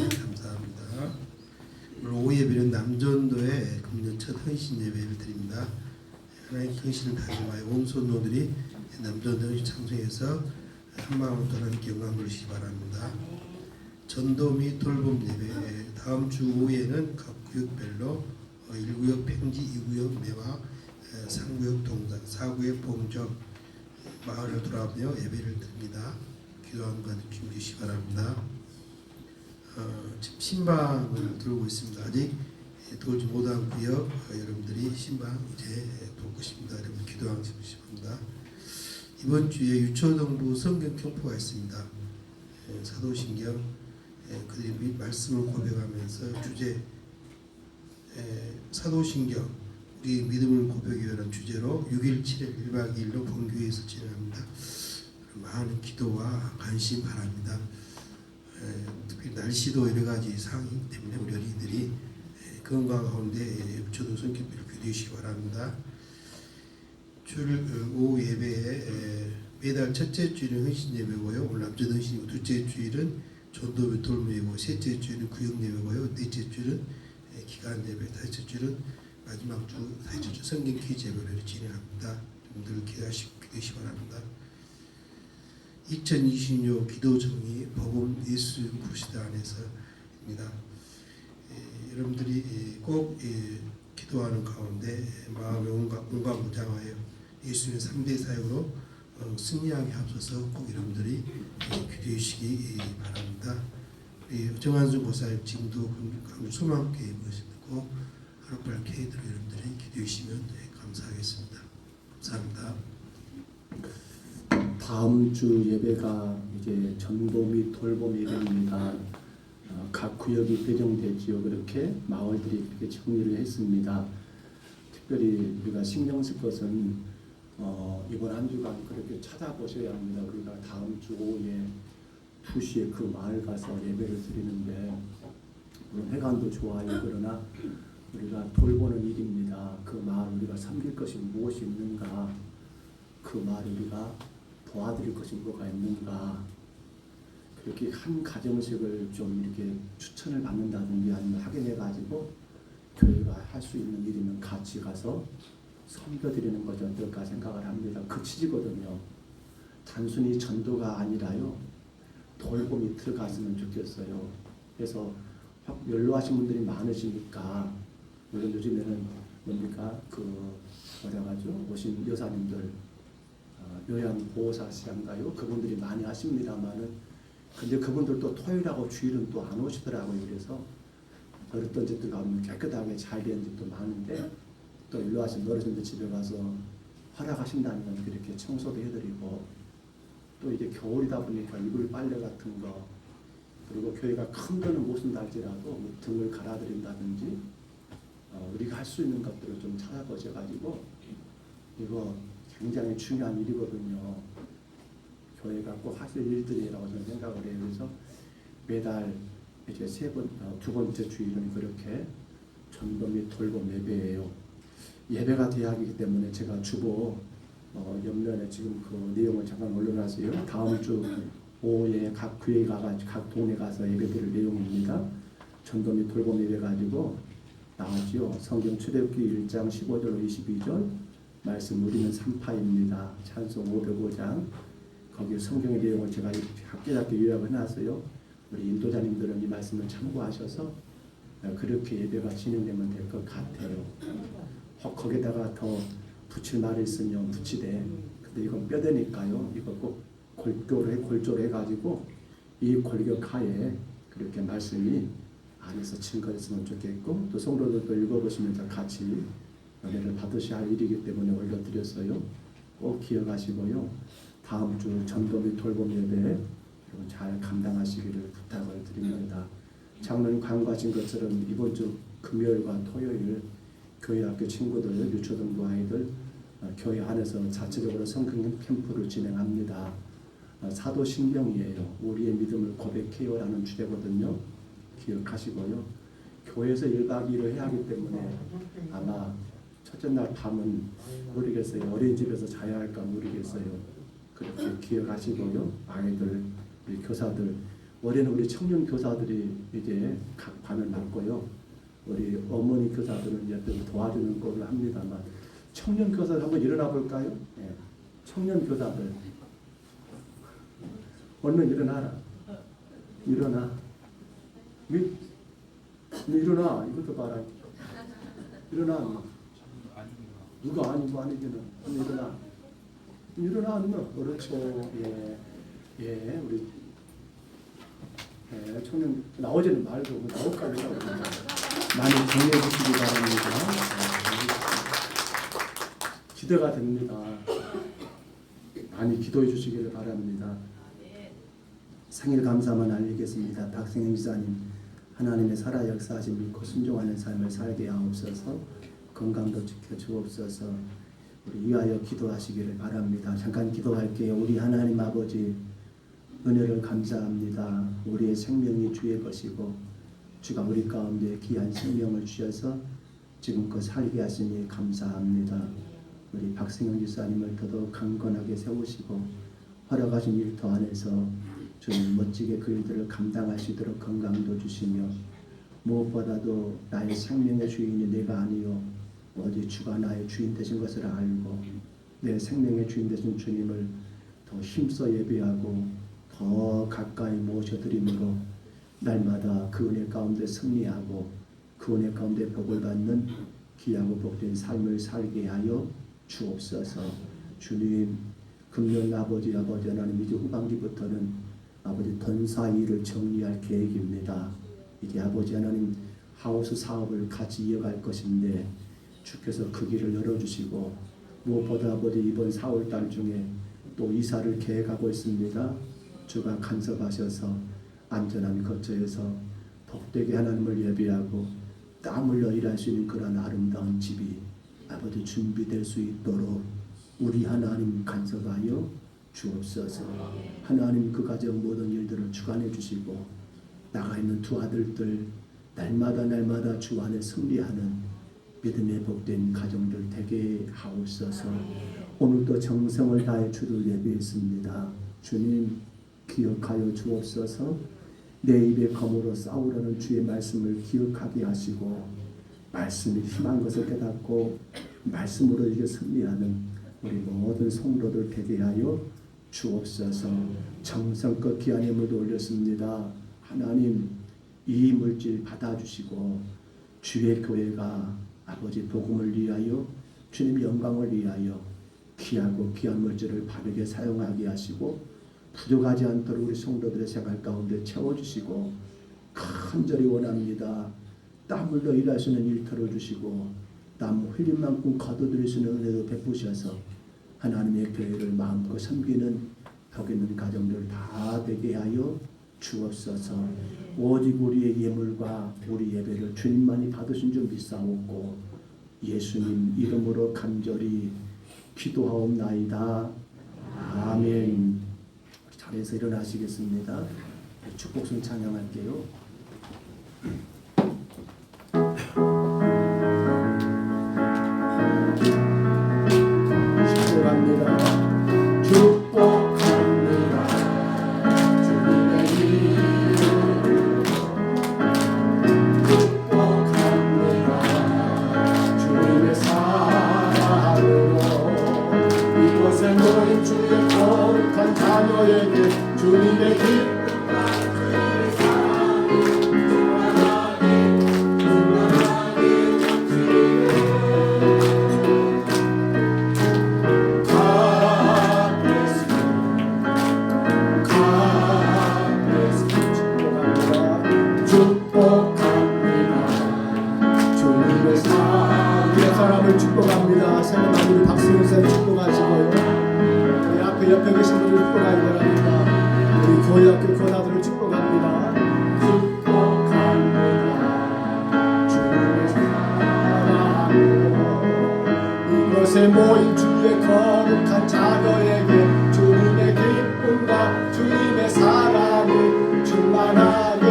감사합니다. 오늘 오후 예배는 남전도에 금년 첫 헌신 예배를 드립니다. 하나님 헌신을 다짐하여 온 손노들이 남전도 헌신 창소에서 한 마음으로 하나님께 영광 돌리시기 바랍니다. 전도 및 돌봄 예배 다음 주 오후에는 각 구역별로 1구역 평지, 2구역 매화, 3구역 동산, 4구역 봉정 마을을 돌아보며 예배를 드립니다. 기도하는 것 준비해 주시기 바랍니다. 지금 신방을 들고 있습니다. 아직 돌지 못한 구역 여러분들이 신방 이제 돌 것입니다. 여러분 기도하는 것 주시기 바랍니다. 이번 주에 유초동부 성경 캠프가 있습니다. 사도신경 그들이 말씀을 고백하면서 주제 사도신경 우리 믿음을 고백하기 위한 주제로 6일 7일 1박 2일로 본교회에서 진행합니다. 많은 기도와 관심 바랍니다. 특히 날씨도 여러 가지 상황이기 때문에 우리 어린이들이 건강 가운데 유초동 성경교회를 기도해 주시기 바랍니다. 주일 오후 예배에 매달 첫째 주일은 헌신 예배고요. 오늘 남전 헌신이고 둘째 주일은 전도 돌봄 예배고 셋째 주일은 구역 예배고요. 넷째 주일은 기간 예배, 다섯째 주일은 마지막 주 다섯째 주 성경 퀴즈 예배를 진행합니다. 여러분들 기도하시기 바랍니다. 2026 기도 정리 복음 예수 구시대 안에서입니다. 여러분들이 꼭 기도하는 가운데 마음의 온갖 무장하여 예수님의 3대 사역으로 승리하게 하소서 꼭 여러분들이 기도해 주시기 바랍니다. 정한수 고사님 지금도 강주 소망교회 모시고 하루빨 K들로 여러분들이 기도해 주시면 감사하겠습니다. 감사합니다. 다음 주 예배가 이제 전도 및 돌봄 예배입니다. 각 구역이 배정되지요. 그렇게 마을들이 그렇게 정리를 했습니다. 특별히 우리가 신경 쓸 것은 이번 한 주간 그렇게 찾아보셔야 합니다. 우리가 다음 주 오후에 2시에 그 마을 가서 예배를 드리는데 물론 회관도 좋아요. 그러나 우리가 돌보는 일입니다. 그 마을 우리가 섬길 것이 무엇이 있는가, 그 마을 우리가 도와드릴 것이 뭐가 있는가, 그렇게 한 가정씩을 좀 이렇게 추천을 받는다든지 아니면 확인해 가지고 교회가 할 수 있는 일이면 같이 가서 섬겨드리는 것이 어떨까 생각을 합니다. 그 취지거든요. 단순히 전도가 아니라요, 돌봄이 들어갔으면 좋겠어요. 그래서 연로하신 분들이 많으시니까, 물론 요즘에는 뭡니까 뭐라 하죠, 오신 여사님들 요양보호사시란가요, 그분들이 많이 하십니다만은, 근데 그분들도 토요일하고 주일은 또 안 오시더라고요. 그래서 어렸던 집들 가면 깨끗하게 잘 된 집도 많은데, 또 연로하신 어르신들 집에 가서 허락하신다면 그렇게 청소도 해드리고, 또 이제 겨울이다 보니까 이불 빨래 같은 거, 그리고 교회가 큰 거는 못 쓴다 할지라도 등을 갈아드린다든지 우리가 할 수 있는 것들을 좀 찾아보셔가지고, 이거 굉장히 중요한 일이거든요. 교회가 꼭 하실 일들이라고 저는 생각을 해요. 그래서 매달 이제 두 번째 주일은 그렇게 전도 및 돌봄 예배예요. 예배가 대학이기 때문에 제가 주보 옆면에 지금 그 내용을 잠깐 올려놨어요. 다음 주 오후에 각 구역에 가가지고 각 동네 가서 예배드릴 내용입니다. 전도 및 돌봄 예배 가지고 나왔지요. 성경 출애굽기 1장 15절로 22절 말씀 우리는 3파입니다. 찬송 505장 거기 성경의 내용을 제가 작게 요약을 해놨어요. 우리 인도자님들은 이 말씀을 참고하셔서 그렇게 예배가 진행되면 될 것 같아요. 거기다가 더 붙일 말이 있으면 붙이되, 근데 이건 뼈대니까요. 이거 꼭 골조로 해가지고 이 골격하에 그렇게 말씀이 안에서 증거했으면 좋겠고, 또 성도들도 읽어보시면서 같이 은혜를 받으셔야 할 일이기 때문에 올려드렸어요. 꼭 기억하시고요. 다음 주 전도 및 돌봄 예배 잘 감당하시기를 부탁을 드립니다. 장로님 간과하신 것처럼 이번 주 금요일과 토요일 교회 학교 친구들, 유초등부 아이들 교회 안에서 자체적으로 성경 캠프를 진행합니다. 사도신경이에요. 우리의 믿음을 고백해요라는 주제거든요. 기억하시고요. 교회에서 1박 2일을 해야 하기 때문에 아마 첫째 날 밤은 모르겠어요. 어린이집에서 자야 할까 모르겠어요. 그렇게 기억하시고요. 아이들, 우리 교사들, 올해는 우리 청년 교사들이 이제 각 반을 맡고요. 우리 어머니 교사들은 옆에서 도와주는 꼴을 합니다만 청년 교사들 한번 일어나 볼까요? 예. 청년 교사들 얼른 일어나라. 일어나. 일어나. 이것도 봐라. 일어나. 누가 아니고 아니기는 일어나. 일어나. 그렇죠. 예, 우리 청년 나오지는 말고 나올까지 하고 많이 정리해 주시기 바랍니다. 기대가 됩니다. 많이 기도해 주시기를 바랍니다. 생일 감사만 알리겠습니다. 박승현 지사님, 하나님의 살아 역사하신 믿고 순종하는 삶을 살게 하옵소서. 건강도 지켜 주옵소서. 우리 위하여 기도하시기를 바랍니다. 잠깐 기도할게요. 우리 하나님 아버지, 은혜를 감사합니다. 우리의 생명이 주의 것이고 주가 우리 가운데 귀한 생명을 주셔서 지금껏 살게 하시니 감사합니다. 우리 박승영 지사님을 더더욱 강건하게 세우시고 허락하신 일터 안에서 주님 멋지게 그 일들을 감당하시도록 건강도 주시며 무엇보다도 나의 생명의 주인이 내가 아니요 오직 주가 나의 주인 되신 것을 알고 내 생명의 주인 되신 주님을 더 힘써 예배하고 더 가까이 모셔드림으로 날마다 그 은혜 가운데 승리하고 그 은혜 가운데 복을 받는 귀하고 복된 삶을 살게 하여 주옵소서. 주님, 금년 아버지 하나님 이제 후반기부터는 아버지 돈사 일을 정리할 계획입니다. 이제 아버지 하나님 하우스 사업을 같이 이어갈 것인데 주께서 그 길을 열어주시고 무엇보다 아버지 이번 4월달 중에 또 이사를 계획하고 있습니다. 주가 간섭하셔서 안전한 거처에서 복되게 하나님을 예배하고 땀 흘려 일할 수 있는 그런 아름다운 집이 아버지 준비될 수 있도록 우리 하나님 간섭하여 주옵소서. 하나님 그 가정 모든 일들을 주관해 주시고 나가 있는 두 아들들 날마다 주 안에 승리하는 믿음의 복된 가정들 되게 하옵소서. 오늘도 정성을 다해 주를 예배했습니다. 주님 기억하여 주옵소서. 내 입의 검으로 싸우려는 주의 말씀을 기억하게 하시고 말씀이 힘한 것을 깨닫고 말씀으로 이겨 승리하는 우리 모든 성도들 되게 하여 주옵소서. 정성껏 귀한 예물도 올렸습니다. 하나님 이 물질 받아주시고 주의 교회가 아버지 복음을 위하여 주님 영광을 위하여 귀하고 귀한 물질을 바르게 사용하게 하시고 부족하지 않도록 우리 성도들의 생활 가운데 채워주시고 간절히 원합니다. 땀 흘려 일할 수 있는 일터를 주시고 땀 흘린 만큼 거둬들일 수 있는 은혜도 베푸셔서 하나님의 교회를 마음껏 섬기는 복 있는 가정들 다 되게 하여 주옵소서. 오직 우리의 예물과 우리 예배를 주님만이 받으신 줄 믿사옵고 예수님 이름으로 간절히 기도하옵나이다. 아멘. 자리에서 일어나시겠습니다. 축복송 찬양할게요. 축복합니다. 축복합니다. 주님의 이름으로 축복합니다. 주님의 사랑으로 이곳에 모인 주의 거룩한 자녀에게 주님의 기쁨과 주님의 사랑이 충만하게 축복합니다. 새로운 우리 박승현 쌤 축복하시고요. 우리 앞에 옆에 계신 분들 축복하기 바랍니다. 우리 교회 학교 교사들을 축복합니다. 축복합니다. 주의 사랑으로 이곳에 모인 주의 거룩한 자녀에게 주님의 기쁨과 주님의 사랑이 충만하게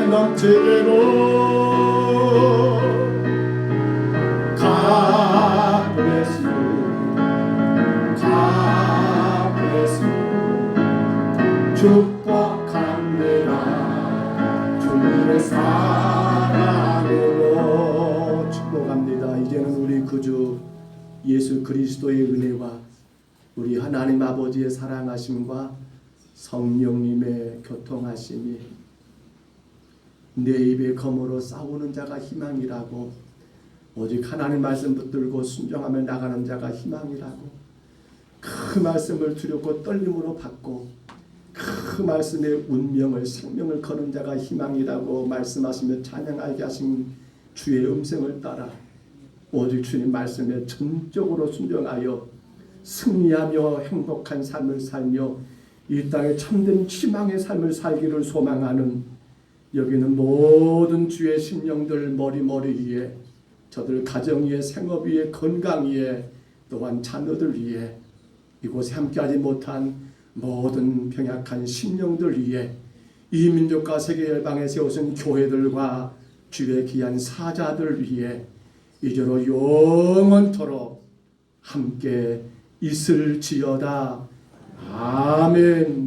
넘치기로 God bless you. God 축복합니다. 주님의 사랑으로 축복합니다. 이제는 우리 구주 예수 그리스도의 은혜와 우리 하나님 아버지의 사랑하심과 성령님의 교통하심이 내 입에 검으로 싸우는 자가 희망이라고, 오직 하나님 말씀 붙들고 순종하며 나가는 자가 희망이라고, 그 말씀을 두렵고 떨림으로 받고 그 말씀의 운명을 생명을 거는 자가 희망이라고 말씀하시며 찬양하게 하신 주의 음성을 따라 오직 주님 말씀에 전적으로 순종하여 승리하며 행복한 삶을 살며 이 땅에 참된 희망의 삶을 살기를 소망하는 여기는 모든 주의 심령들 머리 위에, 저들 가정 위에, 생업 위에, 건강 위에, 또한 자녀들 위에, 이곳에 함께하지 못한 모든 병약한 심령들 위에, 이 민족과 세계 열방에 세우신 교회들과 주의 귀한 사자들 위에 이제로 영원토록 함께 있을지어다. 아멘.